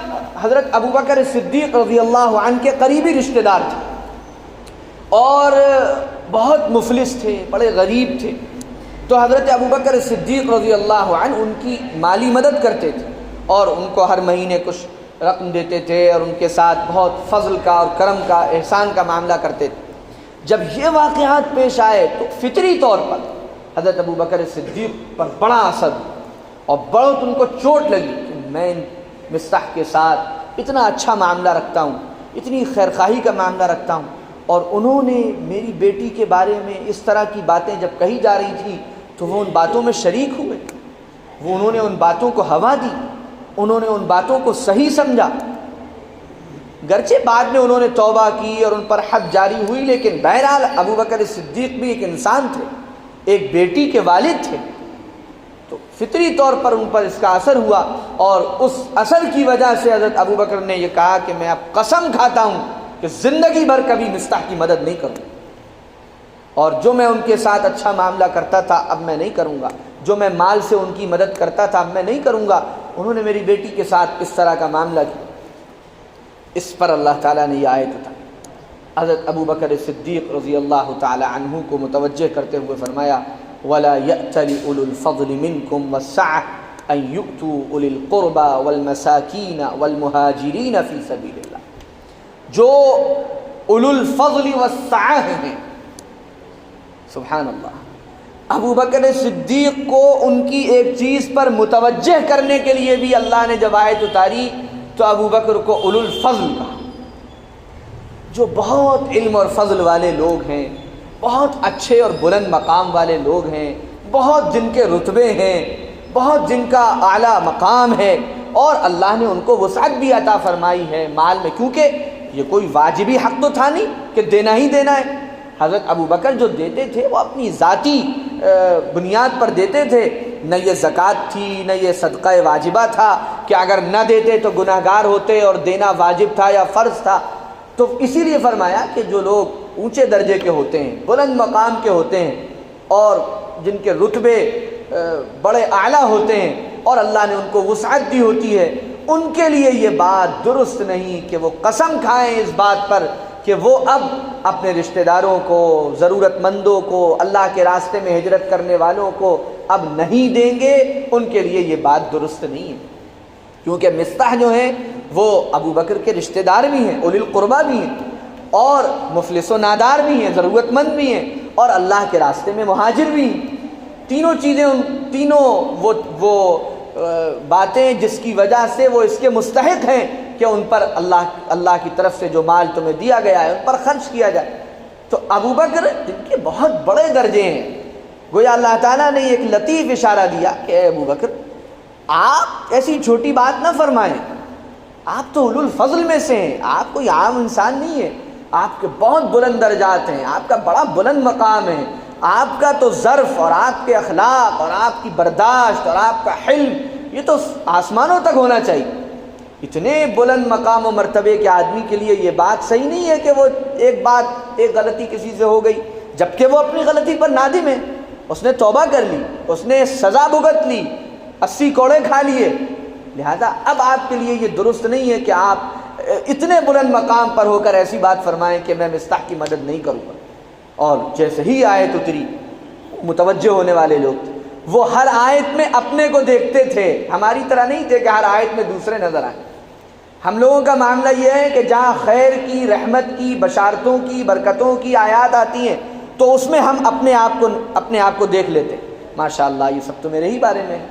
حضرت ابوبکر صدیق رضی اللہ عنہ کے قریبی رشتہ دار تھے اور بہت مفلس تھے، بڑے غریب تھے، تو حضرت ابوبکر صدیق رضی اللہ عنہ ان کی مالی مدد کرتے تھے اور ان کو ہر مہینے کچھ رقم دیتے تھے اور ان کے ساتھ بہت فضل کا اور کرم کا، احسان کا معاملہ کرتے تھے۔ جب یہ واقعات پیش آئے تو فطری طور پر حضرت ابوبکر صدیق پر بڑا اثر اور بہت ان کو چوٹ لگی کہ میں مصطح کے ساتھ اتنا اچھا معاملہ رکھتا ہوں، اتنی خیرخواہی کا معاملہ رکھتا ہوں، اور انہوں نے میری بیٹی کے بارے میں اس طرح کی باتیں جب کہی جا رہی تھی تو وہ ان باتوں میں شریک ہوئے، انہوں نے ان باتوں کو ہوا دی، انہوں نے ان باتوں کو صحیح سمجھا۔ گرچہ بعد میں انہوں نے توبہ کی اور ان پر حد جاری ہوئی، لیکن بہرحال ابوبکر صدیق بھی ایک انسان تھے، ایک بیٹی کے والد تھے، تو فطری طور پر ان پر اس کا اثر ہوا، اور اس اثر کی وجہ سے حضرت ابوبکر نے یہ کہا کہ میں اب قسم کھاتا ہوں کہ زندگی بھر کبھی مصطح کی مدد نہیں کروں، اور جو میں ان کے ساتھ اچھا معاملہ کرتا تھا اب میں نہیں کروں گا، جو میں مال سے ان کی مدد کرتا تھا اب میں نہیں کروں گا۔ انہوں نے میری بیٹی کے ساتھ اس طرح کا معاملہ کیا۔ اس پر اللہ تعالیٰ نے یہ آیت اٹھائی، حضرت ابوبکر صدیق رضی اللہ تعالی عنہ کو متوجہ کرتے ہوئے فرمایا وَلَا يَأْتَلِ أُولُو الْفَضْلِ مِنْكُمْ وَالسَّعَةِ أَنْ يُؤْتُوا أُولِي الْقُرْبَى وَالْمَسَاكِينَ وَالْمُهَاجِرِينَ فِي سَبِيلِ اللَّهِ، جو اولو الفضل والسعة ہیں، سبحان اللہ، ابوبکر صدیق کو ان کی ایک چیز پر متوجہ کرنے کے لیے بھی اللہ نے جب آیت اتاری تو ابو بکر کو اولو الفضل کہا، جو بہت علم اور فضل والے لوگ ہیں، بہت اچھے اور بلند مقام والے لوگ ہیں، بہت جن کے رتبے ہیں، بہت جن کا اعلیٰ مقام ہے، اور اللہ نے ان کو وسعت بھی عطا فرمائی ہے مال میں، کیونکہ یہ کوئی واجبی حق تو تھا نہیں کہ دینا ہی دینا ہے۔ حضرت ابو بکر جو دیتے تھے وہ اپنی ذاتی بنیاد پر دیتے تھے، نہ یہ زکوٰۃ تھی نہ یہ صدقہ واجبہ تھا کہ اگر نہ دیتے تو گناہ گار ہوتے اور دینا واجب تھا یا فرض تھا۔ تو اسی لیے فرمایا کہ جو لوگ اونچے درجے کے ہوتے ہیں، بلند مقام کے ہوتے ہیں، اور جن کے رتبے بڑے اعلیٰ ہوتے ہیں اور اللہ نے ان کو وسعت دی ہوتی ہے، ان کے لیے یہ بات درست نہیں کہ وہ قسم کھائیں اس بات پر کہ وہ اب اپنے رشتہ داروں کو، ضرورت مندوں کو، اللہ کے راستے میں ہجرت کرنے والوں کو اب نہیں دیں گے۔ ان کے لیے یہ بات درست نہیں ہے، کیونکہ مصطح جو ہیں وہ ابو بکر کے رشتہ دار بھی ہیں، اولی القربہ بھی ہیں، اور مفلس و نادار بھی ہیں، ضرورت مند بھی ہیں، اور اللہ کے راستے میں مہاجر بھی ہیں۔ تینوں چیزیں، تینوں وہ باتیں جس کی وجہ سے وہ اس کے مستحق ہیں کہ ان پر اللہ کی طرف سے جو مال تمہیں دیا گیا ہے ان پر خرچ کیا جائے۔ تو ابو بکر جن کے بہت بڑے درجے ہیں، گویا اللہ تعالیٰ نے ایک لطیف اشارہ دیا کہ اے ابو بکر، آپ ایسی چھوٹی بات نہ فرمائیں، آپ تو اولو الفضل میں سے ہیں، آپ کوئی عام انسان نہیں ہے، آپ کے بہت بلند درجات ہیں، آپ کا بڑا بلند مقام ہے، آپ کا تو ظرف اور آپ کے اخلاق اور آپ کی برداشت اور آپ کا حلم یہ تو آسمانوں تک ہونا چاہیے۔ اتنے بلند مقام و مرتبے کے آدمی کے لیے یہ بات صحیح نہیں ہے کہ وہ ایک غلطی کسی سے ہو گئی جبکہ وہ اپنی غلطی پر نادم ہے، اس نے توبہ کر لی، اس نے سزا بھگت لی، 80 کوڑے کھا لیے، لہذا اب آپ کے لیے یہ درست نہیں ہے کہ آپ اتنے بلند مقام پر ہو کر ایسی بات فرمائیں کہ میں مصطح کی مدد نہیں کروں گا۔ اور جیسے ہی آیت اتری، متوجہ ہونے والے لوگ تھے، وہ ہر آیت میں اپنے کو دیکھتے تھے، ہماری طرح نہیں تھے کہ ہر آیت میں دوسرے نظر آئیں۔ ہم لوگوں کا معاملہ یہ ہے کہ جہاں خیر کی، رحمت کی، بشارتوں کی، برکتوں کی آیات آتی ہیں تو اس میں ہم اپنے آپ کو دیکھ لیتے ہیں، ماشاءاللہ یہ سب تو میرے ہی بارے میں ہے،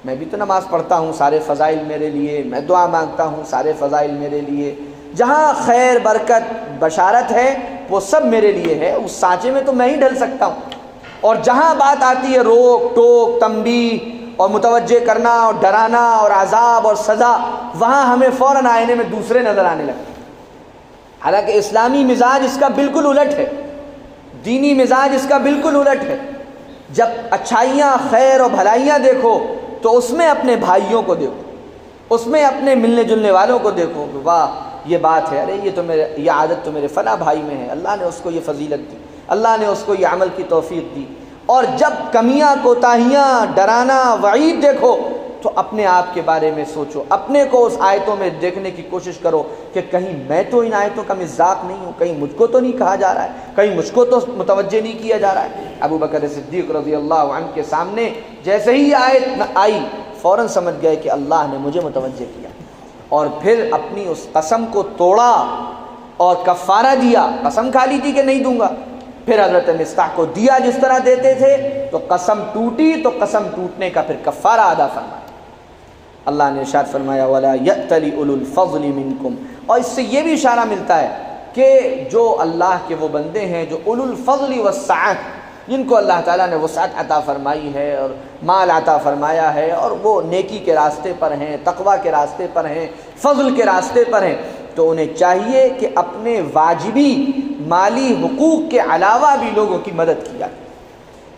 میں بھی تو نماز پڑھتا ہوں، سارے فضائل میرے لیے، میں دعا مانگتا ہوں، سارے فضائل میرے لیے، جہاں خیر، برکت، بشارت ہے وہ سب میرے لیے ہے، اس سانچے میں تو میں ہی ڈھل سکتا ہوں۔ اور جہاں بات آتی ہے روک ٹوک، تنبیہ اور متوجہ کرنا اور ڈرانا اور عذاب اور سزا، وہاں ہمیں فوراً آئینے میں دوسرے نظر آنے لگتے ہیں۔ حالانکہ اسلامی مزاج اس کا بالکل الٹ ہے، دینی مزاج اس کا بالکل الٹ ہے۔ جب اچھائیاں، خیر اور بھلائیاں دیکھو تو اس میں اپنے بھائیوں کو دیکھو، اس میں اپنے ملنے جلنے والوں کو دیکھو کہ واہ یہ بات ہے، ارے یہ عادت تو میرے فلاں بھائی میں ہے، اللہ نے اس کو یہ فضیلت دی، اللہ نے اس کو یہ عمل کی توفیق دی۔ اور جب کمیاں، کوتاہیاں، ڈرانا، وعید دیکھو تو اپنے آپ کے بارے میں سوچو، اپنے کو اس آیتوں میں دیکھنے کی کوشش کرو کہ کہیں میں تو ان آیتوں کا مصداق نہیں ہوں، کہیں مجھ کو تو نہیں کہا جا رہا ہے، کہیں مجھ کو تو متوجہ نہیں کیا جا رہا ہے۔ ابو بکر صدیق رضی اللہ عنہ کے سامنے جیسے ہی آیت آئی فوراً سمجھ گئے کہ اللہ نے مجھے متوجہ کیا، اور پھر اپنی اس قسم کو توڑا اور کفارہ دیا، قسم کھا لی تھی کہ نہیں دوں گا، پھر حضرت مصطح کو دیا جس طرح دیتے تھے، تو قسم ٹوٹی تو قسم ٹوٹنے کا پھر کفارہ ادا فرمایا۔ اللہ نے ارشاد فرمایا وَلَا يَأْتَلِ أُولُو الْفَضْلِ مِنْكُمْ، اور اس سے یہ بھی اشارہ ملتا ہے کہ جو اللہ کے وہ بندے ہیں جو اولو الفضل والسعۃ، جن کو اللہ تعالیٰ نے وسعت عطا فرمائی ہے اور مال عطا فرمایا ہے، اور وہ نیکی کے راستے پر ہیں، تقوی کے راستے پر ہیں، فضل کے راستے پر ہیں، تو انہیں چاہیے کہ اپنے واجبی مالی حقوق کے علاوہ بھی لوگوں کی مدد کیا جائے۔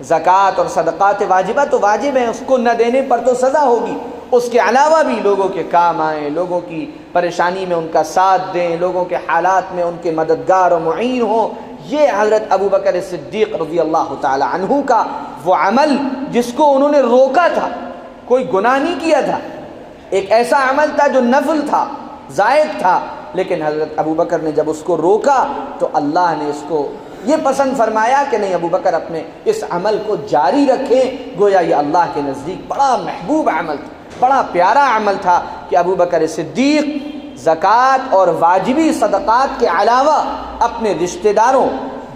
زکوٰۃ اور صدقات واجبہ تو واجب ہیں، اس کو نہ دینے پر تو سزا ہوگی، اس کے علاوہ بھی لوگوں کے کام آئیں، لوگوں کی پریشانی میں ان کا ساتھ دیں، لوگوں کے حالات میں ان کے مددگار و معین ہوں۔ یہ حضرت ابو بکر صدیق رضی اللہ تعالی عنہ کا وہ عمل جس کو انہوں نے روکا تھا، کوئی گناہ نہیں کیا تھا، ایک ایسا عمل تھا جو نفل تھا، زائد تھا، لیکن حضرت ابو بکر نے جب اس کو روکا تو اللہ نے اس کو یہ پسند فرمایا کہ نہیں، ابو بکر اپنے اس عمل کو جاری رکھیں۔ گویا یہ اللہ کے نزدیک بڑا محبوب عمل تھا، بڑا پیارا عمل تھا کہ ابو بکر صدیق زکوٰۃ اور واجبی صدقات کے علاوہ اپنے رشتہ داروں،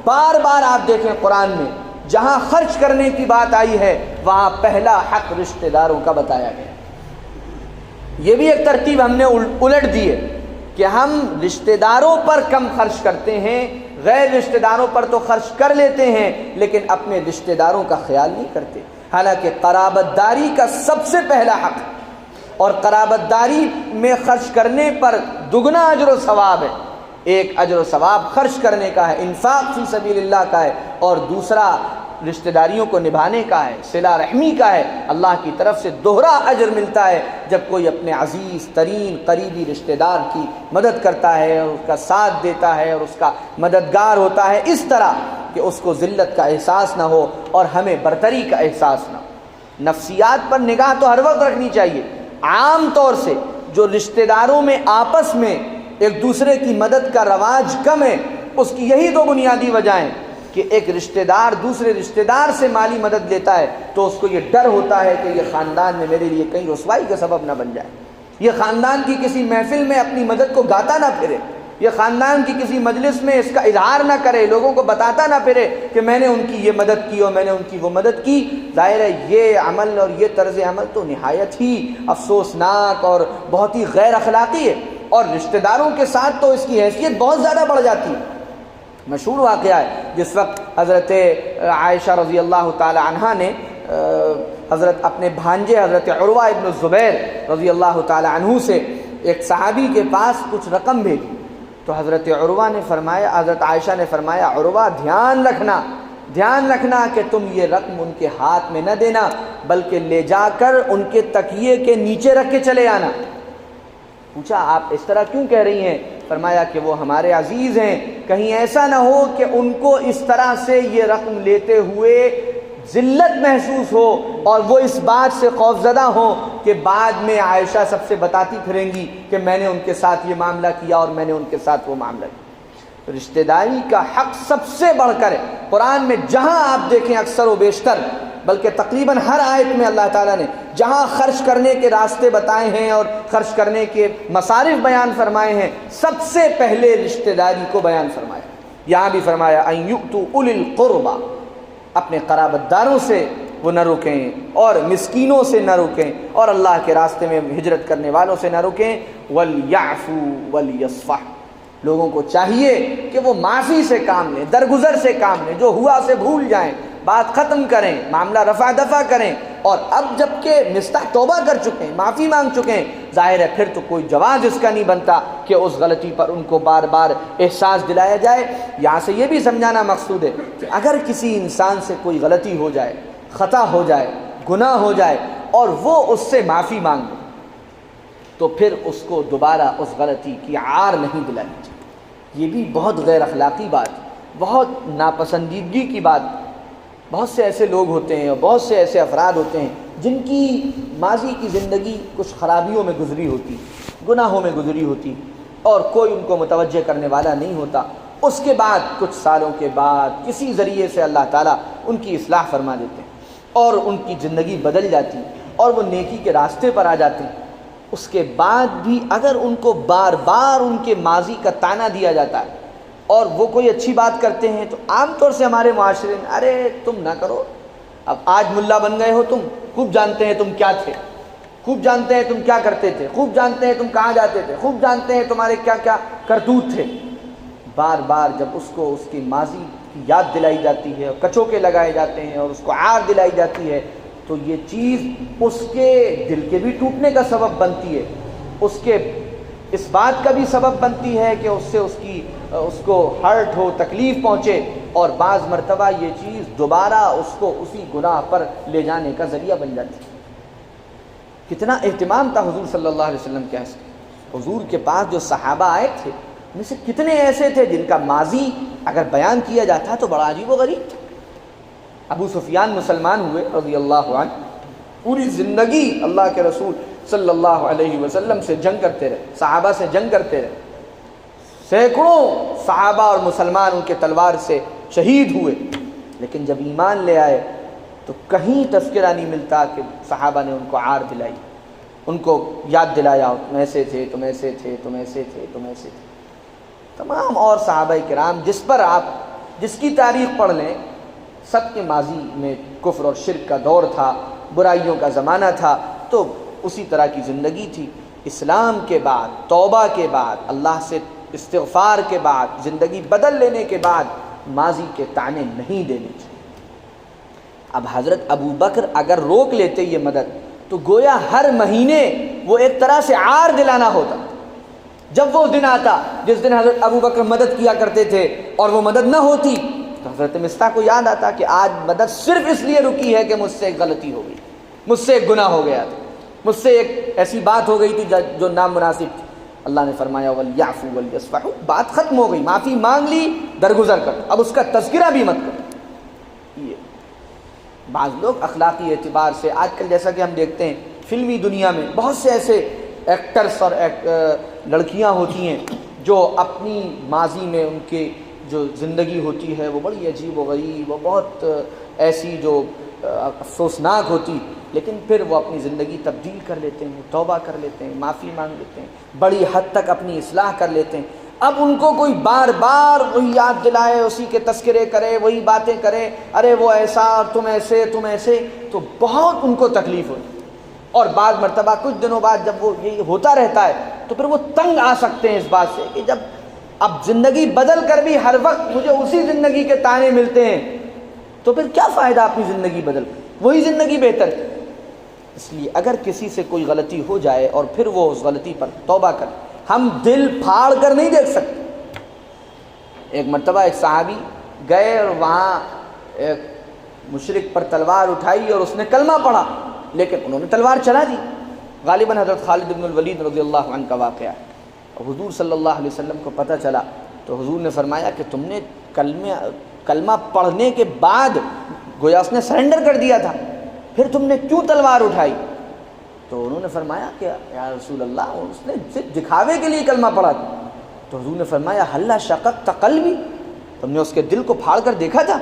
بار بار آپ دیکھیں قرآن میں جہاں خرچ کرنے کی بات آئی ہے وہاں پہلا حق رشتہ داروں کا بتایا گیا، یہ بھی ایک ترتیب ہم نے الٹ دی ہے کہ ہم رشتہ داروں پر کم خرچ کرتے ہیں، غیر رشتہ داروں پر تو خرچ کر لیتے ہیں لیکن اپنے رشتہ داروں کا خیال نہیں کرتے، حالانکہ قرابت داری کا سب سے پہلا حق ہے اور قرابت داری میں خرچ کرنے پر دگنا اجر و ثواب ہے۔ ایک اجر و ثواب خرچ کرنے کا ہے، انفاق فی سبیل اللہ کا ہے، اور دوسرا رشتہ داریوں کو نبھانے کا ہے، صلہ رحمی کا ہے۔ اللہ کی طرف سے دوہرا اجر ملتا ہے جب کوئی اپنے عزیز ترین قریبی رشتہ دار کی مدد کرتا ہے اور اس کا ساتھ دیتا ہے اور اس کا مددگار ہوتا ہے، اس طرح کہ اس کو ذلت کا احساس نہ ہو اور ہمیں برتری کا احساس نہ ہو۔ نفسیات پر نگاہ تو ہر وقت رکھنی چاہیے۔ عام طور سے جو رشتہ داروں میں آپس میں ایک دوسرے کی مدد کا رواج کم ہے، اس کی یہی دو بنیادی وجہیں کہ ایک رشتہ دار دوسرے رشتہ دار سے مالی مدد لیتا ہے تو اس کو یہ ڈر ہوتا ہے کہ یہ خاندان میں میرے لیے کہیں رسوائی کا سبب نہ بن جائے، یہ خاندان کی کسی محفل میں اپنی مدد کو گاتا نہ پھرے، یہ خاندان کی کسی مجلس میں اس کا اظہار نہ کرے، لوگوں کو بتاتا نہ پھرے کہ میں نے ان کی یہ مدد کی اور میں نے ان کی وہ مدد کی۔ ظاہر ہے یہ عمل اور یہ طرز عمل تو نہایت ہی افسوسناک اور بہت ہی غیر اخلاقی ہے، اور رشتہ داروں کے ساتھ تو اس کی حیثیت بہت زیادہ بڑھ جاتی ہے۔ مشہور واقعہ ہے جس وقت حضرت عائشہ رضی اللہ تعالی عنہا نے حضرت اپنے بھانجے حضرت عروہ ابن الزبیر رضی اللہ تعالی عنہ سے ایک صحابی کے پاس کچھ رقم بھیجی، تو حضرت عروہ نے فرمایا، حضرت عائشہ نے فرمایا، عروہ دھیان رکھنا کہ تم یہ رقم ان کے ہاتھ میں نہ دینا بلکہ لے جا کر ان کے تکیے کے نیچے رکھ کے چلے آنا۔ پوچھا آپ اس طرح کیوں کہہ رہی ہیں؟ فرمایا کہ وہ ہمارے عزیز ہیں، کہیں ایسا نہ ہو کہ ان کو اس طرح سے یہ رقم لیتے ہوئے ذلت محسوس ہو اور وہ اس بات سے خوفزدہ ہوں کہ بعد میں عائشہ سب سے بتاتی پھریں گی کہ میں نے ان کے ساتھ یہ معاملہ کیا اور میں نے ان کے ساتھ وہ معاملہ کیا۔ رشتہ داری کا حق سب سے بڑھ کر ہے۔ قرآن میں جہاں آپ دیکھیں اکثر و بیشتر بلکہ تقریباً ہر آیت میں اللہ تعالیٰ نے جہاں خرچ کرنے کے راستے بتائے ہیں اور خرچ کرنے کے مصارف بیان فرمائے ہیں، سب سے پہلے رشتہ داری کو بیان فرمایا۔ یہاں بھی فرمایا ان یؤتوا اولی القربی، اپنے قرابت داروں سے وہ نہ رکیں اور مسکینوں سے نہ رکیں اور اللہ کے راستے میں ہجرت کرنے والوں سے نہ رکیں، ولیعفوا ولیصفحوا، لوگوں کو چاہیے کہ وہ معافی سے کام لیں، درگزر سے کام لیں، جو ہوا سے بھول جائیں، بات ختم کریں، معاملہ رفع دفع کریں۔ اور اب جب کہ مستح توبہ کر چکے ہیں، معافی مانگ چکے ہیں، ظاہر ہے پھر تو کوئی جواز اس کا نہیں بنتا کہ اس غلطی پر ان کو بار بار احساس دلایا جائے۔ یہاں سے یہ بھی سمجھانا مقصود ہے کہ اگر کسی انسان سے کوئی غلطی ہو جائے، خطا ہو جائے، گناہ ہو جائے اور وہ اس سے معافی مانگ لے تو پھر اس کو دوبارہ اس غلطی کی عار نہیں دلانی چاہیے۔ یہ بھی بہت غیر اخلاقی بات، بہت ناپسندیدگی کی بات۔ بہت سے ایسے لوگ ہوتے ہیں اور بہت سے ایسے افراد ہوتے ہیں جن کی ماضی کی زندگی کچھ خرابیوں میں گزری ہوتی، گناہوں میں گزری ہوتی اور کوئی ان کو متوجہ کرنے والا نہیں ہوتا۔ اس کے بعد کچھ سالوں کے بعد کسی ذریعے سے اللہ تعالیٰ ان کی اصلاح فرما دیتے ہیں اور ان کی زندگی بدل جاتی اور وہ نیکی کے راستے پر آ جاتے ہیں۔ اس کے بعد بھی اگر ان کو بار بار ان کے ماضی کا طعنہ دیا جاتا ہے اور وہ کوئی اچھی بات کرتے ہیں تو عام طور سے ہمارے معاشرے میں ارے تم نہ کرو، اب آج ملا بن گئے ہو، تم خوب جانتے ہیں تم کیا تھے، خوب جانتے ہیں تم کیا کرتے تھے، خوب جانتے ہیں تم کہاں جاتے تھے، خوب جانتے ہیں تمہارے کیا کیا کرتوت تھے۔ بار بار جب اس کو اس کی ماضی کی یاد دلائی جاتی ہے اور کچوکے لگائے جاتے ہیں اور اس کو عار دلائی جاتی ہے تو یہ چیز اس کے دل کے بھی ٹوٹنے کا سبب بنتی ہے، اس کے اس بات کا بھی سبب بنتی ہے کہ اس سے اس کو ہرٹ ہو، تکلیف پہنچے، اور بعض مرتبہ یہ چیز دوبارہ اس کو اسی گناہ پر لے جانے کا ذریعہ بن جاتی ہے۔ کتنا اہتمام تھا حضور صلی اللہ علیہ وسلم کے حضور کے پاس جو صحابہ آئے تھے ان میں سے کتنے ایسے تھے جن کا ماضی اگر بیان کیا جاتا تو بڑا عجیب و غریب تھا۔ ابو سفیان مسلمان ہوئے رضی اللہ عنہ، پوری زندگی اللہ کے رسول صلی اللہ علیہ وسلم سے جنگ کرتے رہے، صحابہ سے جنگ کرتے رہے، سینکڑوں صحابہ اور مسلمان ان کے تلوار سے شہید ہوئے، لیکن جب ایمان لے آئے تو کہیں تذکرہ نہیں ملتا کہ صحابہ نے ان کو عار دلائی، ان کو یاد دلایا تم ایسے تھے، تم ایسے تھے، تم ایسے تھے، تم ایسے تھے۔ تمام اور صحابہ کرام جس پر آپ جس کی تاریخ پڑھ لیں، سب کے ماضی میں کفر اور شرک کا دور تھا، برائیوں کا زمانہ تھا، تو اسی طرح کی زندگی تھی۔ اسلام کے بعد، توبہ کے بعد، اللہ سے استغفار کے بعد، زندگی بدل لینے کے بعد ماضی کے طعنے نہیں دینے چاہیے۔ اب حضرت ابو بکر اگر روک لیتے یہ مدد تو گویا ہر مہینے وہ ایک طرح سے عار دلانا ہوتا۔ جب وہ دن آتا جس دن حضرت ابو بکر مدد کیا کرتے تھے اور وہ مدد نہ ہوتی تو حضرت مصطح کو یاد آتا کہ آج مدد صرف اس لیے رکی ہے کہ مجھ سے ایک غلطی ہو گئی، مجھ سے ایک گناہ ہو گیا تھا، مجھ سے ایک ایسی بات ہو گئی تھی جو نامناسب تھی۔ اللہ نے فرمایا وَلْيَعْفُوا وَلْيَصْفَحُوا، بات ختم ہو گئی، معافی مانگ لی، درگزر کر، اب اس کا تذکرہ بھی مت کر۔ یہ بعض لوگ اخلاقی اعتبار سے آج کل جیسا کہ ہم دیکھتے ہیں فلمی دنیا میں بہت سے ایسے ایکٹرز اور لڑکیاں ہوتی ہیں جو اپنی ماضی میں ان کے جو زندگی ہوتی ہے وہ بڑی عجیب و غریب و بہت ایسی جو افسوسناک ہوتی، لیکن پھر وہ اپنی زندگی تبدیل کر لیتے ہیں، توبہ کر لیتے ہیں، معافی مانگ لیتے ہیں، بڑی حد تک اپنی اصلاح کر لیتے ہیں۔ اب ان کو کوئی بار بار وہی یاد دلائے، اسی کے تذکرے کرے، وہی باتیں کرے، ارے وہ ایسا اور تم ایسے تم ایسے، تو بہت ان کو تکلیف ہوتی۔ اور بعض مرتبہ کچھ دنوں بعد جب وہ یہ ہوتا رہتا ہے تو پھر وہ تنگ آ سکتے ہیں اس بات سے کہ جب اب زندگی بدل کر بھی ہر وقت مجھے اسی زندگی کے طعنے ملتے ہیں تو پھر کیا فائدہ اپنی زندگی بدل کر، وہی زندگی بہتر ہے۔ اس لیے اگر کسی سے کوئی غلطی ہو جائے اور پھر وہ اس غلطی پر توبہ کرے، ہم دل پھاڑ کر نہیں دیکھ سکتے۔ ایک مرتبہ ایک صحابی گئے اور وہاں ایک مشرک پر تلوار اٹھائی اور اس نے کلمہ پڑھا، لیکن انہوں نے تلوار چلا دی۔ غالباً حضرت خالد بن الولید رضی اللہ عنہ کا واقعہ ہے۔ اور حضور صلی اللہ علیہ وسلم کو پتہ چلا تو حضور نے فرمایا کہ تم نے کلمہ پڑھنے کے بعد گویا اس نے سرنڈر کر دیا تھا، پھر تم نے کیوں تلوار اٹھائی؟ تو انہوں نے فرمایا کہ یا رسول اللہ اس نے صرف دکھاوے کے لیے کلمہ پڑھا تھا۔ تو حضور نے فرمایا ہلا شققت قلبی، تم نے اس کے دل کو پھاڑ کر دیکھا تھا؟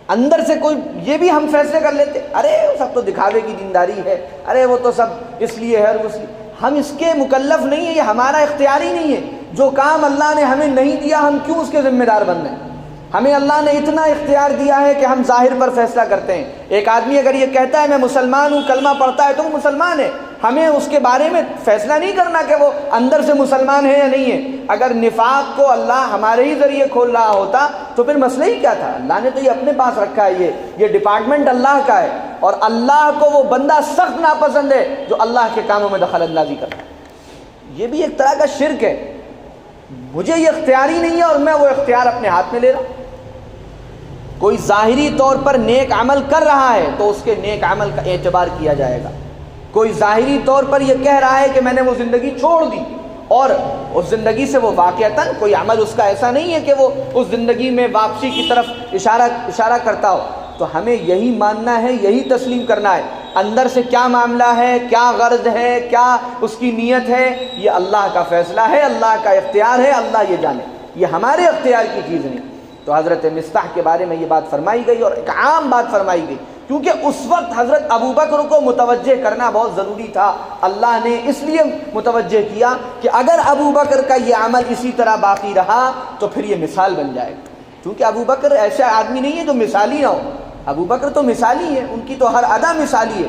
اندر سے کوئی یہ بھی ہم فیصلے کر لیتے، ارے وہ سب تو دکھاوے کی دینداری ہے، ارے وہ تو سب اس لیے ہے اور اس لیے، ہم اس کے مکلف نہیں ہیں، یہ ہمارا اختیاری نہیں ہے۔ جو کام اللہ نے ہمیں نہیں دیا ہم کیوں اس کے ذمہ دار بن رہے ہیں؟ ہمیں اللہ نے اتنا اختیار دیا ہے کہ ہم ظاہر پر فیصلہ کرتے ہیں۔ ایک آدمی اگر یہ کہتا ہے میں مسلمان ہوں، کلمہ پڑھتا ہے، تو وہ مسلمان ہے، ہمیں اس کے بارے میں فیصلہ نہیں کرنا کہ وہ اندر سے مسلمان ہے یا نہیں ہے۔ اگر نفاق کو اللہ ہمارے ہی ذریعے کھول رہا ہوتا تو پھر مسئلہ ہی کیا تھا؟ اللہ نے تو یہ اپنے پاس رکھا ہے، یہ ڈپارٹمنٹ اللہ کا ہے، اور اللہ کو وہ بندہ سخت ناپسند ہے جو اللہ کے کاموں میں دخل اندازی کرتا ہے۔ یہ بھی ایک طرح کا شرک ہے، مجھے یہ اختیار ہی نہیں ہے اور میں وہ اختیار اپنے ہاتھ میں لے رہا ہوں۔ کوئی ظاہری طور پر نیک عمل کر رہا ہے تو اس کے نیک عمل کا اعتبار کیا جائے گا۔ کوئی ظاہری طور پر یہ کہہ رہا ہے کہ میں نے وہ زندگی چھوڑ دی اور اس زندگی سے وہ واقعتاً کوئی عمل اس کا ایسا نہیں ہے کہ وہ اس زندگی میں واپسی کی طرف اشارہ کرتا ہو، تو ہمیں یہی ماننا ہے، یہی تسلیم کرنا ہے۔ اندر سے کیا معاملہ ہے، کیا غرض ہے، کیا اس کی نیت ہے، یہ اللہ کا فیصلہ ہے، اللہ کا اختیار ہے، اللہ یہ جانے، یہ ہمارے اختیار کی چیز نہیں۔ تو حضرت مصطح کے بارے میں یہ بات فرمائی گئی اور ایک عام بات فرمائی گئی، کیونکہ اس وقت حضرت ابو بکر کو متوجہ کرنا بہت ضروری تھا۔ اللہ نے اس لیے متوجہ کیا کہ اگر ابو بکر کا یہ عمل اسی طرح باقی رہا تو پھر یہ مثال بن جائے گا، کیونکہ ابو بکر ایسا آدمی نہیں ہے جو مثالی نہ ہو، ابو بکر تو مثالی ہے، ان کی تو ہر ادا مثالی ہے۔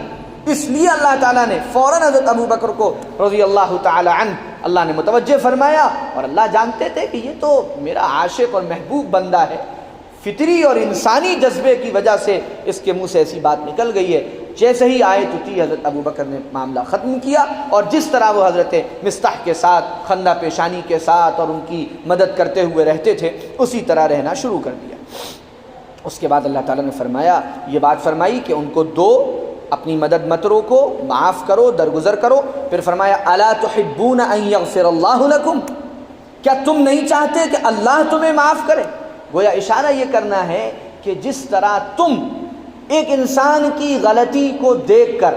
اس لیے اللہ تعالیٰ نے فوراً حضرت ابو بکر کو رضی اللہ تعالی عنہ اللہ نے متوجہ فرمایا، اور اللہ جانتے تھے کہ یہ تو میرا عاشق اور محبوب بندہ ہے، فطری اور انسانی جذبے کی وجہ سے اس کے منہ سے ایسی بات نکل گئی ہے۔ جیسے ہی آئے تو حضرت ابو بکر نے معاملہ ختم کیا، اور جس طرح وہ حضرت مصطح کے ساتھ خندہ پیشانی کے ساتھ اور ان کی مدد کرتے ہوئے رہتے تھے اسی طرح رہنا شروع کر دیا۔ اس کے بعد اللہ تعالیٰ نے فرمایا، یہ بات فرمائی کہ ان کو دو، اپنی مدد مت روکو، معاف کرو، درگزر کرو۔ پھر فرمایا الا تحبون ان یغفر اللہ لکم، کیا تم نہیں چاہتے کہ اللہ تمہیں معاف کرے؟ گویا اشارہ یہ کرنا ہے کہ جس طرح تم ایک انسان کی غلطی کو دیکھ کر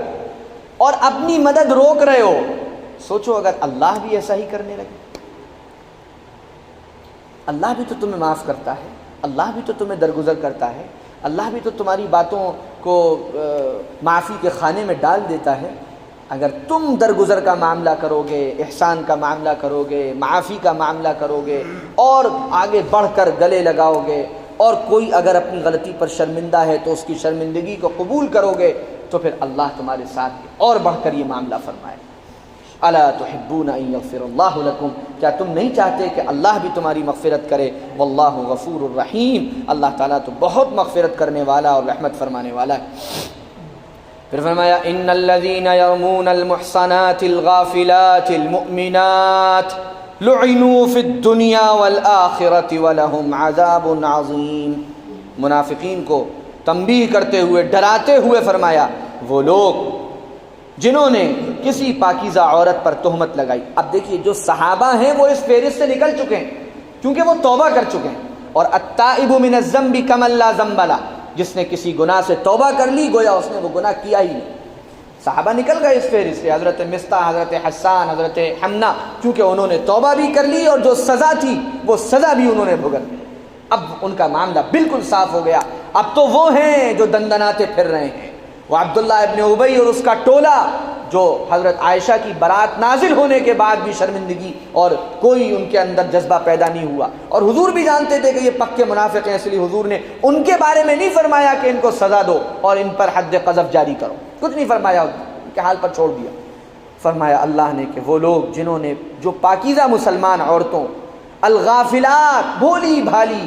اور اپنی مدد روک رہے ہو، سوچو اگر اللہ بھی ایسا ہی کرنے لگے، اللہ بھی تو تمہیں معاف کرتا ہے، اللہ بھی تو تمہیں درگزر کرتا ہے، اللہ بھی تو تمہاری باتوں کو معافی کے خانے میں ڈال دیتا ہے۔ اگر تم درگزر کا معاملہ کرو گے، احسان کا معاملہ کرو گے، معافی کا معاملہ کرو گے اور آگے بڑھ کر گلے لگاؤ گے، اور کوئی اگر اپنی غلطی پر شرمندہ ہے تو اس کی شرمندگی کو قبول کرو گے، تو پھر اللہ تمہارے ساتھ اور بڑھ کر یہ معاملہ فرمائے۔ الا تحبون ان یغفر اللہ لکم، کیا تم نہیں چاہتے کہ اللہ بھی تمہاری مغفرت کرے؟ واللہ غفور الرحیم، اللہ تعالیٰ تو بہت مغفرت کرنے والا اور رحمت فرمانے والا ہے۔ پھر فرمایا ان الذین یرمون المحصنات الغافلات المؤمنات لعنوا فی الدنیا والآخرۃ ولہم عذاب عظیم۔ منافقین کو تنبیہ کرتے ہوئے، ڈراتے ہوئے فرمایا وہ لوگ جنہوں نے کسی پاکیزہ عورت پر تہمت لگائی۔ اب دیکھیے جو صحابہ ہیں وہ اس فہرست سے نکل چکے ہیں کیونکہ وہ توبہ کر چکے ہیں، اور التائب من الذنب کمن لا ذنب لہ، جس نے کسی گناہ سے توبہ کر لی گویا اس نے وہ گناہ کیا ہی نہیں۔ صحابہ نکل گئے اس فہرست سے، حضرت مصطح، حضرت حسان، حضرت حمنہ، کیونکہ انہوں نے توبہ بھی کر لی اور جو سزا تھی وہ سزا بھی انہوں نے بھگت لی۔ اب ان کا معاملہ بالکل صاف ہو گیا، اب تو وہ ہیں جو دندناتے پھر رہے ہیں۔ وہ عبداللہ ابن ابی اور اس کا ٹولہ جو حضرت عائشہ کی برات نازل ہونے کے بعد بھی شرمندگی اور کوئی ان کے اندر جذبہ پیدا نہیں ہوا، اور حضور بھی جانتے تھے کہ یہ پکے منافق ہیں، اس لیے حضور نے ان کے بارے میں نہیں فرمایا کہ ان کو سزا دو اور ان پر حد قذف جاری کرو، کچھ نہیں فرمایا، ان کے حال پر چھوڑ دیا۔ فرمایا اللہ نے کہ وہ لوگ جنہوں نے جو پاکیزہ مسلمان عورتوں، الغافلات بھولی بھالی،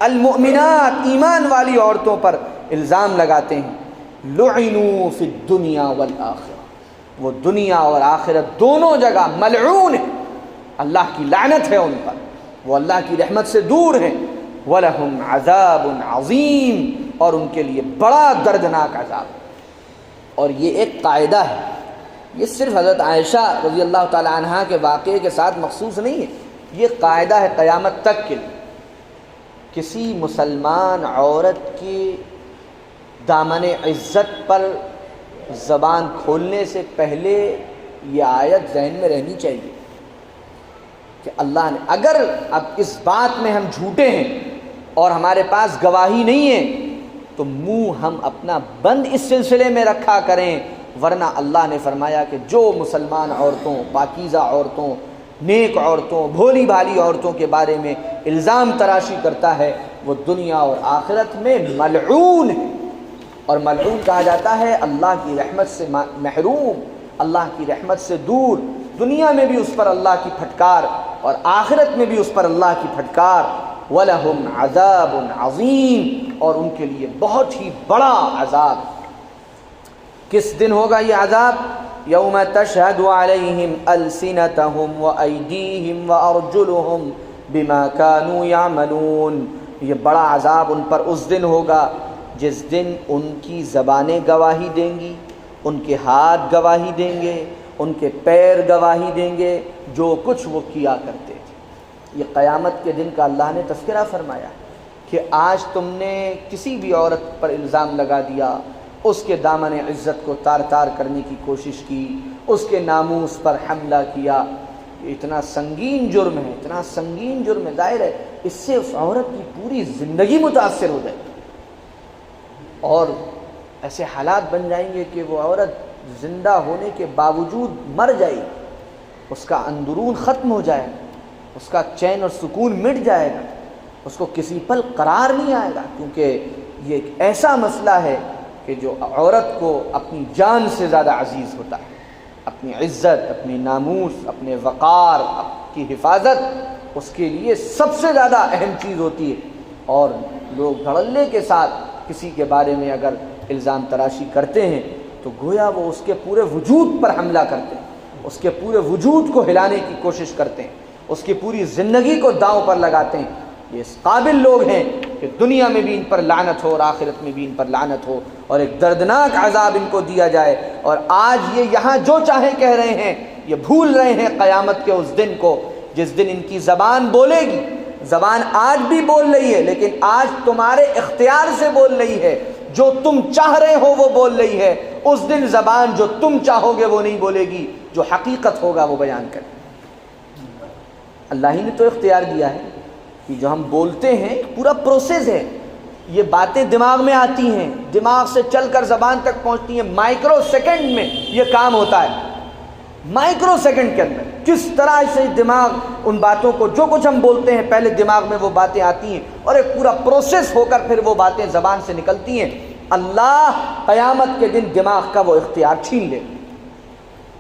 المؤمنات ایمان والی عورتوں پر الزام لگاتے ہیں، لعنوا فی الدنیا والآخرہ، وہ دنیا اور آخرت دونوں جگہ ملعون ہیں، اللہ کی لعنت ہے ان پر، وہ اللہ کی رحمت سے دور ہیں، وَلَهُمْ عَذَابٌ عَظِيمٌ، اور ان کے لیے بڑا دردناک عذاب۔ اور یہ ایک قاعدہ ہے، یہ صرف حضرت عائشہ رضی اللہ تعالی عنہا کے واقعے کے ساتھ مخصوص نہیں ہے، یہ قاعدہ ہے قیامت تک کے لیے۔ کسی مسلمان عورت کے دامن عزت پر زبان کھولنے سے پہلے یہ آیت ذہن میں رہنی چاہیے کہ اللہ نے، اگر اب اس بات میں ہم جھوٹے ہیں اور ہمارے پاس گواہی نہیں ہے تو منہ ہم اپنا بند اس سلسلے میں رکھا کریں، ورنہ اللہ نے فرمایا کہ جو مسلمان عورتوں، پاکیزہ عورتوں، نیک عورتوں، بھولی بھالی عورتوں کے بارے میں الزام تراشی کرتا ہے وہ دنیا اور آخرت میں ملعون ہے۔ اور ملعون کہا جاتا ہے اللہ کی رحمت سے محروم، اللہ کی رحمت سے دور، دنیا میں بھی اس پر اللہ کی پھٹکار اور آخرت میں بھی اس پر اللہ کی پھٹکار۔ وَلَهُمْ عَذَابٌ عَظِيمٌ، اور ان کے لیے بہت ہی بڑا عذاب۔ کس دن ہوگا یہ عذاب؟ یوم تشہد علیہم السنتہم وایدیہم وارجلہم بما کانوا یعملون، یہ بڑا عذاب ان پر اس دن ہوگا جس دن ان کی زبانیں گواہی دیں گی، ان کے ہاتھ گواہی دیں گے، ان کے پیر گواہی دیں گے جو کچھ وہ کیا کرتے تھے۔ یہ قیامت کے دن کا اللہ نے تذکرہ فرمایا کہ آج تم نے کسی بھی عورت پر الزام لگا دیا، اس کے دامن عزت کو تار تار کرنے کی کوشش کی، اس کے ناموس پر حملہ کیا، یہ اتنا سنگین جرم ہے، اتنا سنگین جرم ہے، ظاہر ہے اس سے اس عورت کی پوری زندگی متاثر ہو جائے اور ایسے حالات بن جائیں گے کہ وہ عورت زندہ ہونے کے باوجود مر جائے گی، اس کا اندرون ختم ہو جائے گا، اس کا چین اور سکون مٹ جائے گا، اس کو کسی پل قرار نہیں آئے گا، کیونکہ یہ ایک ایسا مسئلہ ہے کہ جو عورت کو اپنی جان سے زیادہ عزیز ہوتا ہے، اپنی عزت، اپنی ناموس، اپنے وقار کی حفاظت اس کے لیے سب سے زیادہ اہم چیز ہوتی ہے۔ اور لوگ دھڑلے کے ساتھ کسی کے بارے میں اگر الزام تراشی کرتے ہیں تو گویا وہ اس کے پورے وجود پر حملہ کرتے ہیں، اس کے پورے وجود کو ہلانے کی کوشش کرتے ہیں، اس کی پوری زندگی کو داؤں پر لگاتے ہیں۔ یہ اس قابل لوگ ہیں کہ دنیا میں بھی ان پر لعنت ہو اور آخرت میں بھی ان پر لعنت ہو اور ایک دردناک عذاب ان کو دیا جائے۔ اور آج یہ یہاں جو چاہے کہہ رہے ہیں، یہ بھول رہے ہیں قیامت کے اس دن کو جس دن ان کی زبان بولے گی۔ زبان آج بھی بول رہی ہے لیکن آج تمہارے اختیار سے بول رہی ہے، جو تم چاہ رہے ہو وہ بول رہی ہے۔ اس دن زبان جو تم چاہو گے وہ نہیں بولے گی، جو حقیقت ہوگا وہ بیان کرے۔ اللہ ہی نے تو اختیار دیا ہے کہ جو ہم بولتے ہیں پورا پروسیس ہے، یہ باتیں دماغ میں آتی ہیں، دماغ سے چل کر زبان تک پہنچتی ہیں، مائکرو سیکنڈ میں یہ کام ہوتا ہے، مائکرو سیکنڈ کے اندر کس طرح سے دماغ ان باتوں کو، جو کچھ ہم بولتے ہیں پہلے دماغ میں وہ باتیں آتی ہیں اور ایک پورا پروسیس ہو کر پھر وہ باتیں زبان سے نکلتی ہیں۔ اللہ قیامت کے دن دماغ کا وہ اختیار چھین لے،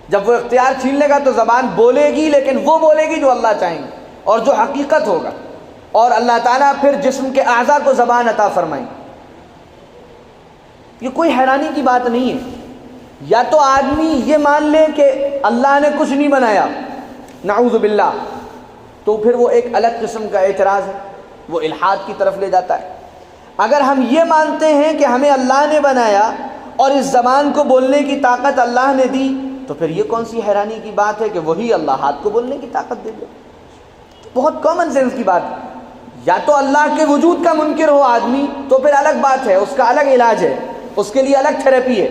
جب وہ اختیار چھین لے گا تو زبان بولے گی، لیکن وہ بولے گی جو اللہ چاہیں گے اور جو حقیقت ہوگا، اور اللہ تعالیٰ پھر جسم کے اعضاء کو زبان عطا فرمائیں۔ یہ کوئی حیرانی کی بات نہیں ہے۔ یا تو آدمی یہ مان لے کہ اللہ نے کچھ نہیں بنایا، نعوذ باللہ، تو پھر وہ ایک الگ قسم کا اعتراض ہے، وہ الحاد کی طرف لے جاتا ہے۔ اگر ہم یہ مانتے ہیں کہ ہمیں اللہ نے بنایا اور اس زبان کو بولنے کی طاقت اللہ نے دی، تو پھر یہ کون سی حیرانی کی بات ہے کہ وہی اللہ ہاتھ کو بولنے کی طاقت دے دے؟ بہت کامن سینس کی بات ہے۔ یا تو اللہ کے وجود کا منکر ہو آدمی تو پھر الگ بات ہے، اس کا الگ علاج ہے، اس کے لیے الگ تھراپی ہے۔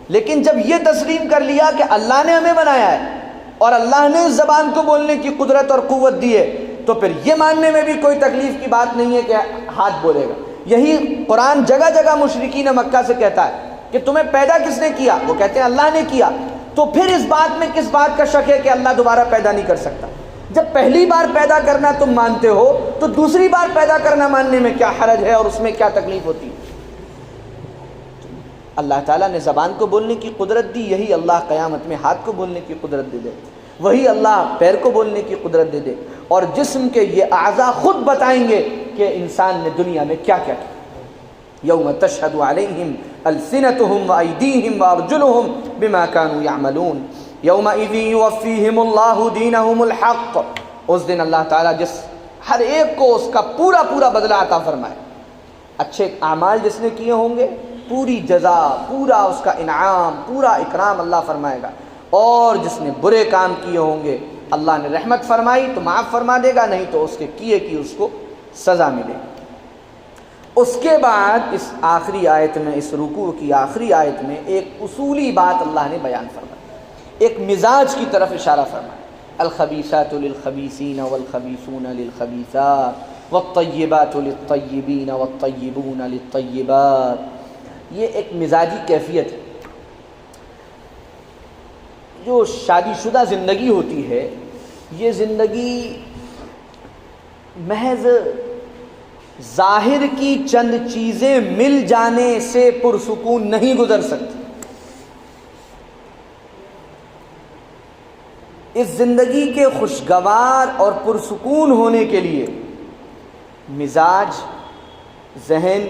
لیکن جب یہ تسلیم کر لیا کہ اللہ نے ہمیں بنایا ہے اور اللہ نے اس زبان کو بولنے کی قدرت اور قوت دی ہے، تو پھر یہ ماننے میں بھی کوئی تکلیف کی بات نہیں ہے کہ ہاتھ بولے گا۔ یہی قرآن جگہ جگہ مشرکین مکہ سے کہتا ہے کہ تمہیں پیدا کس نے کیا؟ وہ کہتے ہیں اللہ نے کیا۔ تو پھر اس بات میں کس بات کا شک ہے کہ اللہ دوبارہ پیدا نہیں کر سکتا؟ جب پہلی بار پیدا کرنا تم مانتے ہو تو دوسری بار پیدا کرنا ماننے میں کیا حرج ہے اور اس میں کیا تکلیف ہوتی ہے؟ اللہ تعالیٰ نے زبان کو بولنے کی قدرت دی، یہی اللہ قیامت میں ہاتھ کو بولنے کی قدرت دے دے، وہی اللہ پیر کو بولنے کی قدرت دے دے، اور جسم کے یہ اعضاء خود بتائیں گے کہ انسان نے دنیا میں کیا کیا کیا۔ یوم تشہد علیہم السنتہم وایدیہم وارجلہم بما کانوا یعملون یومئذ یوفیہم اللہ دینہم الحق۔ اس دن اللہ تعالیٰ جس ہر ایک کو اس کا پورا پورا بدلہ عطا فرمائے۔ اچھے اعمال جس نے کیے ہوں گے پوری جزا، پورا اس کا انعام، پورا اکرام اللہ فرمائے گا، اور جس نے برے کام کیے ہوں گے اللہ نے رحمت فرمائی تو معاف فرما دے گا، نہیں تو اس کے کیے کی اس کو سزا ملے گی۔ اس کے بعد اس آخری آیت میں، اس رکوع کی آخری آیت میں ایک اصولی بات اللہ نے بیان فرمائی، ایک مزاج کی طرف اشارہ فرمایا۔ الخبیثات للخبیثین والخبیثون للخبیثات والطیبات للطیبین والطیبون للطیبات۔ یہ ایک مزاجی کیفیت ہے۔ جو شادی شدہ زندگی ہوتی ہے، یہ زندگی محض ظاہر کی چند چیزیں مل جانے سے پرسکون نہیں گزر سکتی۔ اس زندگی کے خوشگوار اور پرسکون ہونے کے لیے مزاج، ذہن،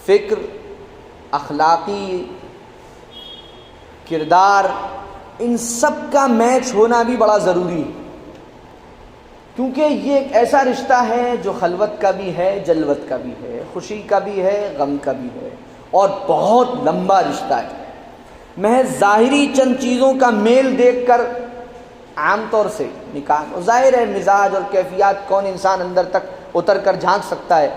فکر، اخلاقی کردار، ان سب کا میچ ہونا بھی بڑا ضروری ہے، کیونکہ یہ ایک ایسا رشتہ ہے جو خلوت کا بھی ہے، جلوت کا بھی ہے، خوشی کا بھی ہے، غم کا بھی ہے، اور بہت لمبا رشتہ ہے۔ محض ظاہری چند چیزوں کا میل دیکھ کر عام طور سے نکاح، ظاہر ہے مزاج اور کیفیات کون انسان اندر تک اتر کر جھانک سکتا ہے،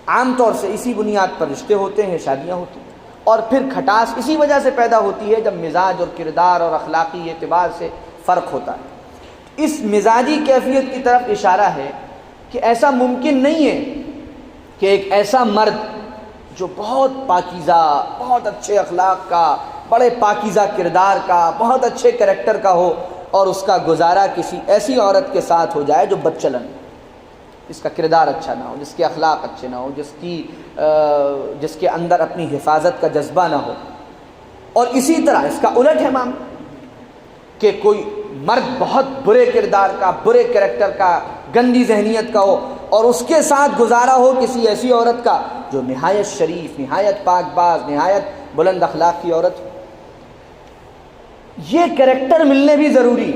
عام طور سے اسی بنیاد پر رشتے ہوتے ہیں، شادیاں ہوتی ہیں، اور پھر کھٹاس اسی وجہ سے پیدا ہوتی ہے جب مزاج اور کردار اور اخلاقی اعتبار سے فرق ہوتا ہے۔ اس مزاجی کیفیت کی طرف اشارہ ہے کہ ایسا ممکن نہیں ہے کہ ایک ایسا مرد جو بہت پاکیزہ، بہت اچھے اخلاق کا، بڑے پاکیزہ کردار کا، بہت اچھے کریکٹر کا ہو، اور اس کا گزارا کسی ایسی عورت کے ساتھ ہو جائے جو بد چلن، جس کا کردار اچھا نہ ہو، جس کے اخلاق اچھے نہ ہو، جس کے اندر اپنی حفاظت کا جذبہ نہ ہو۔ اور اسی طرح اس کا الٹ ہے معاملہ کہ کوئی مرد بہت برے کردار کا، برے کریکٹر کا، گندی ذہنیت کا ہو، اور اس کے ساتھ گزارا ہو کسی ایسی عورت کا جو نہایت شریف، نہایت پاک باز، نہایت بلند اخلاق کی عورت ہو۔ یہ کریکٹر ملنے بھی ضروری،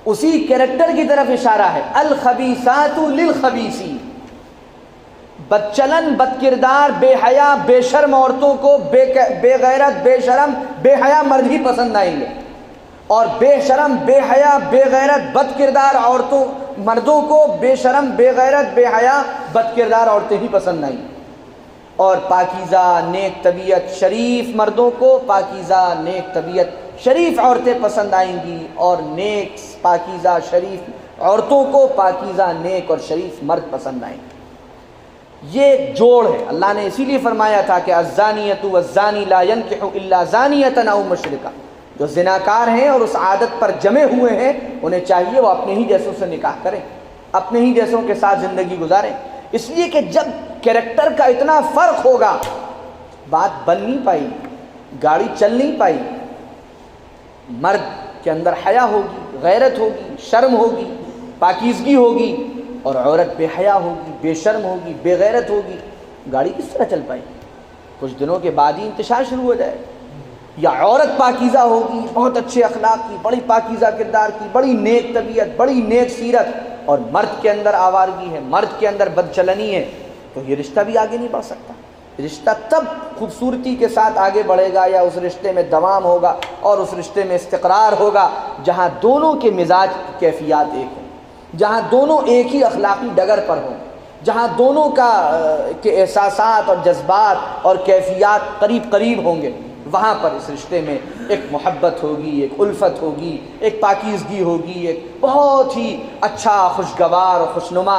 اسی کریکٹر کی طرف اشارہ ہے۔ الخبیثات للخبیثین، بد چلن، بد کردار، بے حیا، بے شرم عورتوں کو بے غیرت، بے شرم، بے حیا مرد ہی پسند آئیں گے، اور بے شرم، بے حیا، بے غیرت، بد کردار عورتوں، مردوں کو بے شرم، بے غیرت، بے حیا، بد کردار عورتیں ہی پسند آئیں گی، اور پاکیزہ، نیک طبیعت، شریف مردوں کو پاکیزہ، نیک طبیعت، شریف عورتیں پسند آئیں گی، اور نیک، پاکیزہ، شریف عورتوں کو پاکیزہ، نیک اور شریف مرد پسند آئیں گے۔ یہ ایک جوڑ ہے۔ اللہ نے اسی لیے فرمایا تھا کہ الزانیۃ والزانی لا ينکح الا زانیۃ او مشرکہ، جو زناکار ہیں اور اس عادت پر جمے ہوئے ہیں انہیں چاہیے وہ اپنے ہی جیسوں سے نکاح کریں، اپنے ہی جیسوں کے ساتھ زندگی گزاریں، اس لیے کہ جب کریکٹر کا اتنا فرق ہوگا بات بن نہیں پائی، گاڑی چل نہیں پائی، مرد کے اندر حیا ہوگی، غیرت ہوگی، شرم ہوگی، پاکیزگی ہوگی، اور عورت بے حیا ہوگی، بے شرم ہوگی، بے غیرت ہوگی، گاڑی کس طرح چل پائے؟ کچھ دنوں کے بعد ہی انتشار شروع ہو جائے۔ یا عورت پاکیزہ ہوگی، بہت اچھے اخلاق کی، بڑی پاکیزہ کردار کی، بڑی نیک طبیعت، بڑی نیک سیرت، اور مرد کے اندر آوارگی ہے، مرد کے اندر بدچلنی ہے، تو یہ رشتہ بھی آگے نہیں بڑھ سکتا۔ رشتہ تب خوبصورتی کے ساتھ آگے بڑھے گا یا اس رشتے میں دوام ہوگا اور اس رشتے میں استقرار ہوگا جہاں دونوں کے مزاج کی کیفیات ایک ہوں، جہاں دونوں ایک ہی اخلاقی ڈگر پر ہوں، جہاں دونوں کے احساسات اور جذبات اور کیفیات قریب قریب ہوں گے، وہاں پر اس رشتے میں ایک محبت ہوگی، ایک الفت ہوگی، ایک پاکیزگی ہوگی، ایک بہت ہی اچھا خوشگوار اور خوشنما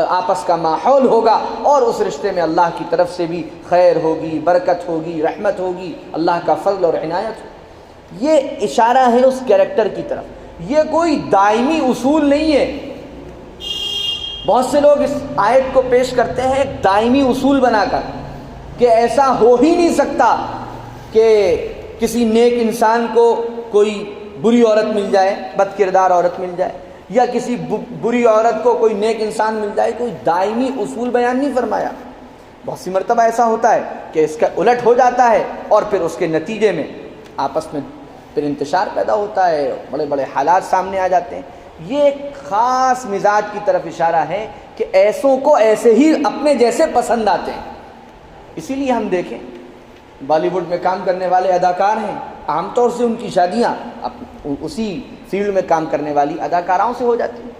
آپس کا ماحول ہوگا، اور اس رشتے میں اللہ کی طرف سے بھی خیر ہوگی، برکت ہوگی، رحمت ہوگی، اللہ کا فضل اور عنایت ہوگی۔ یہ اشارہ ہے اس کیریکٹر کی طرف، یہ کوئی دائمی اصول نہیں ہے۔ بہت سے لوگ اس آیت کو پیش کرتے ہیں ایک دائمی اصول بنا کر کہ ایسا ہو ہی نہیں سکتا کہ کسی نیک انسان کو کوئی بری عورت مل جائے، بد کردار عورت مل جائے، یا کسی بری عورت کو کوئی نیک انسان مل جائے۔ کوئی دائمی اصول بیان نہیں فرمایا۔ بہت سی مرتبہ ایسا ہوتا ہے کہ اس کا الٹ ہو جاتا ہے، اور پھر اس کے نتیجے میں آپس میں پھر انتشار پیدا ہوتا ہے، بڑے بڑے حالات سامنے آ جاتے ہیں۔ یہ ایک خاص مزاج کی طرف اشارہ ہے کہ ایسوں کو ایسے ہی اپنے جیسے پسند آتے ہیں۔ اسی لیے ہم دیکھیں بالی ووڈ میں کام کرنے والے اداکار ہیں، عام طور سے ان کی شادیاں اسی فیلڈ میں کام کرنے والی اداکاراؤں سے ہو جاتی ہیں۔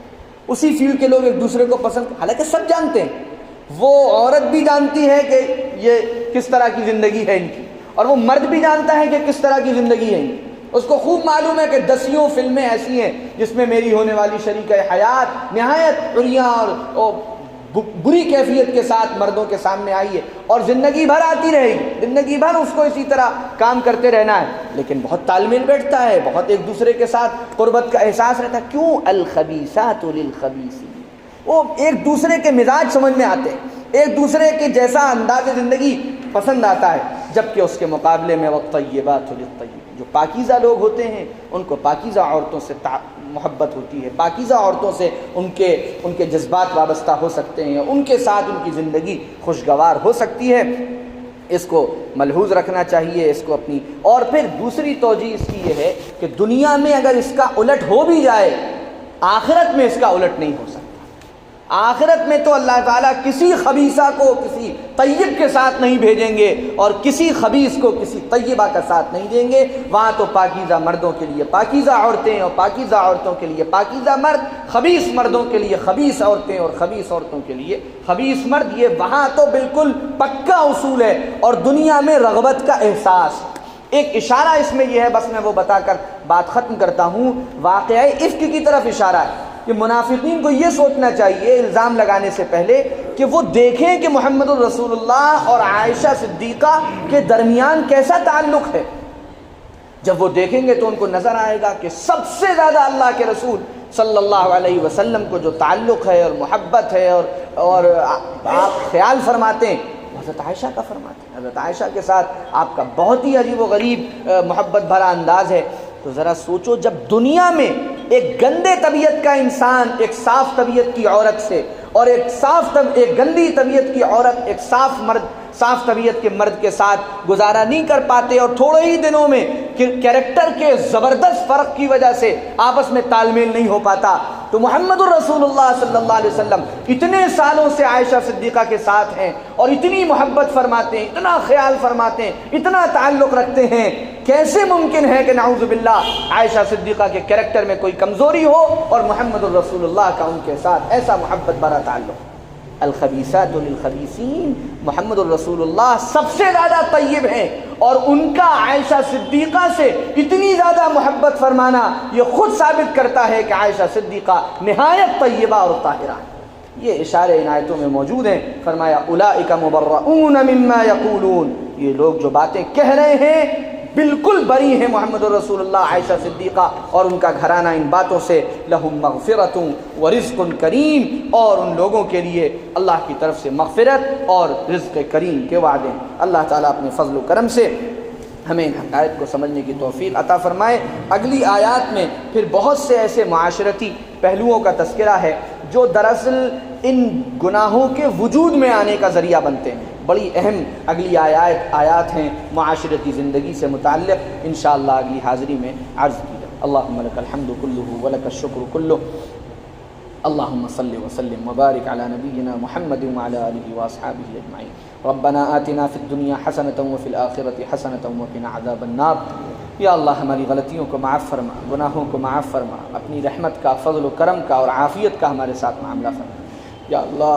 اسی فیلڈ کے لوگ ایک دوسرے کو پسند، حالانکہ سب جانتے ہیں، وہ عورت بھی جانتی ہے کہ یہ کس طرح کی زندگی ہے ان کی، اور وہ مرد بھی جانتا ہے کہ کس طرح کی زندگی ہے ان کی۔ اس کو خوب معلوم ہے کہ دسیوں فلمیں ایسی ہیں جس میں میری ہونے والی شریکہ حیات نہایت عریاں اور بری کیفیت کے ساتھ مردوں کے سامنے آئی ہے، اور زندگی بھر آتی رہے گی، زندگی بھر اس کو اسی طرح کام کرتے رہنا ہے، لیکن بہت تال میل بیٹھتا ہے، بہت ایک دوسرے کے ساتھ قربت کا احساس رہتا ہے۔ کیوں؟ الخبیثات للخبیثین، وہ ایک دوسرے کے مزاج سمجھ میں آتے ہیں، ایک دوسرے کے جیسا انداز زندگی پسند آتا ہے، جبکہ اس کے مقابلے میں والطیبات للطیبین، جو پاکیزہ لوگ ہوتے ہیں ان کو پاکیزہ عورتوں سے محبت ہوتی ہے، پاکیزہ عورتوں سے ان کے جذبات وابستہ ہو سکتے ہیں، ان کے ساتھ ان کی زندگی خوشگوار ہو سکتی ہے۔ اس کو ملحوظ رکھنا چاہیے، اس کو اپنی۔ اور پھر دوسری توجیہ اس کی یہ ہے کہ دنیا میں اگر اس کا الٹ ہو بھی جائے، آخرت میں اس کا الٹ نہیں ہو سکتا۔ آخرت میں تو اللہ تعالیٰ کسی خبیثہ کو کسی طیب کے ساتھ نہیں بھیجیں گے، اور کسی خبیث کو کسی طیبہ کا ساتھ نہیں دیں گے۔ وہاں تو پاکیزہ مردوں کے لیے پاکیزہ عورتیں، اور پاکیزہ عورتوں کے لیے پاکیزہ مرد، خبیث مردوں کے لیے خبیث عورتیں، اور خبیث عورتوں کے لیے خبیث مرد۔ یہ وہاں تو بالکل پکا اصول ہے۔ اور دنیا میں رغبت کا احساس، ایک اشارہ اس میں یہ ہے، بس میں وہ بتا کر بات ختم کرتا ہوں۔ واقعہ افک کی طرف اشارہ ہے کہ منافقین کو یہ سوچنا چاہیے الزام لگانے سے پہلے کہ وہ دیکھیں کہ محمد الرسول اللہ اور عائشہ صدیقہ کے درمیان کیسا تعلق ہے۔ جب وہ دیکھیں گے تو ان کو نظر آئے گا کہ سب سے زیادہ اللہ کے رسول صلی اللہ علیہ وسلم کو جو تعلق ہے اور محبت ہے اور آپ خیال فرماتے ہیں، حضرت عائشہ کا فرماتے ہیں۔ حضرت عائشہ کے ساتھ آپ کا بہت ہی عجیب و غریب محبت بھرا انداز ہے۔ تو ذرا سوچو، جب دنیا میں ایک گندے طبیعت کا انسان ایک صاف طبیعت کی عورت سے، اور ایک گندی طبیعت کی عورت ایک صاف طبیعت کے مرد کے ساتھ گزارا نہیں کر پاتے، اور تھوڑے ہی دنوں میں کیریکٹر کے زبردست فرق کی وجہ سے آپس میں تال میل نہیں ہو پاتا، تو محمد الرسول اللہ صلی اللہ علیہ وسلم اتنے سالوں سے عائشہ صدیقہ کے ساتھ ہیں، اور اتنی محبت فرماتے ہیں، اتنا خیال فرماتے ہیں، اتنا تعلق رکھتے ہیں۔ کیسے ممکن ہے کہ نعوذ باللہ عائشہ صدیقہ کے کیریکٹر میں کوئی کمزوری ہو اور محمد الرسول اللہ کا ان کے ساتھ ایسا محبت بھرا تعلق؟ الخبیثات للخبیثین، محمد الرسول اللہ سب سے زیادہ طیب ہیں، اور ان کا عائشہ صدیقہ سے اتنی زیادہ محبت فرمانا یہ خود ثابت کرتا ہے کہ عائشہ صدیقہ نہایت طیبہ اور طاہرہ ہیں۔ یہ اشارے ان آیتوں میں موجود ہیں۔ فرمایا اولئک مبرؤون مما یقولون، یہ لوگ جو باتیں کہہ رہے ہیں بالکل بری ہیں محمد الرسول اللہ، عائشہ صدیقہ اور ان کا گھرانہ ان باتوں سے۔ لہم مغفرۃ ورزق کریم، اور ان لوگوں کے لیے اللہ کی طرف سے مغفرت اور رزق کریم کے وعدے ہیں۔ اللہ تعالیٰ اپنے فضل و کرم سے ہمیں ان حقائق کو سمجھنے کی توفیق عطا فرمائے۔ اگلی آیات میں پھر بہت سے ایسے معاشرتی پہلوؤں کا تذکرہ ہے جو دراصل ان گناہوں کے وجود میں آنے کا ذریعہ بنتے ہیں۔ بڑی اہم اگلی آیات ہیں معاشرتی زندگی سے متعلق، انشاءاللہ اگلی حاضری میں عرض کی جائے۔ اللہم لک الحمد کلہ ولک الشکر کلہ، اللہم صلی وسلم وبارک علی نبینا محمد وعلی آلہ واصحابہ اجمعین۔ ربنا آتنا فی الدنیا حسنۃ وفی الآخرۃ حسنۃ وقنا عذاب النار۔ یا اللہ ہماری غلطیوں کو معاف فرما، گناہوں کو معاف فرما، اپنی رحمت کا، فضل و کرم کا اور عافیت کا ہمارے ساتھ معاملہ فرما۔ یا اللہ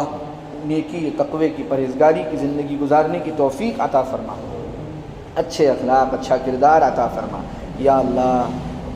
نیکی، تقوی کی، پرہیزگاری کی زندگی گزارنے کی توفیق عطا فرما، اچھے اخلاق، اچھا کردار عطا فرما۔ یا اللہ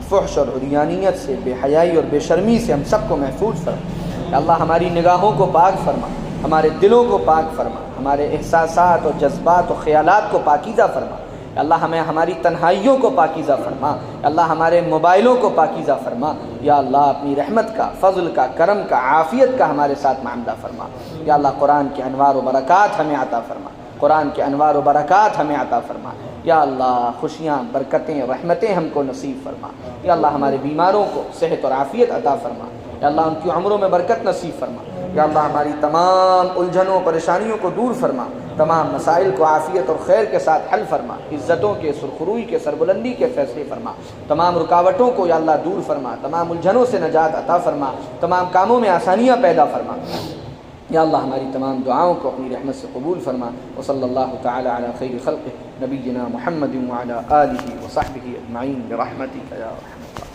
فحش اور عریانیت سے، بے حیائی اور بے شرمی سے ہم سب کو محفوظ فرما۔ یا اللہ ہماری نگاہوں کو پاک فرما، ہمارے دلوں کو پاک فرما، ہمارے احساسات اور جذبات اور خیالات کو پاکیزہ فرما۔ یا اللہ ہمیں ہماری تنہائیوں کو پاکیزہ فرما۔ یا اللہ ہمارے موبائلوں کو پاکیزہ فرما۔ یا اللہ اپنی رحمت کا، فضل کا، کرم کا، عافیت کا ہمارے ساتھ معاملہ فرما۔ یا اللہ قرآن کے انوار و برکات ہمیں عطا فرما، قرآن کے انوار و برکات ہمیں عطا فرما۔ یا اللہ خوشیاں، برکتیں، رحمتیں ہم کو نصیب فرما۔ یا اللہ ہمارے بیماروں کو صحت اور عافیت عطا فرما۔ یا اللہ ان کی عمروں میں برکت نصیب فرما۔ یا اللہ ہماری تمام الجھنوں، پریشانیوں کو دور فرما، تمام مسائل کو عافیت اور خیر کے ساتھ حل فرما، عزتوں کے، سرخروئی کے، سربلندی کے فیصلے فرما، تمام رکاوٹوں کو یا اللہ دور فرما، تمام الجھنوں سے نجات عطا فرما، تمام کاموں میں آسانیاں پیدا فرما۔ یا اللہ ہماری تمام دعاؤں کو اپنی رحمت سے قبول فرما۔ وصلی اللہ تعالی علی خیر خلقہ نبینا محمد وعلی آلہ وصحبہ اجمعین برحمتک یا ارحم الراحمین۔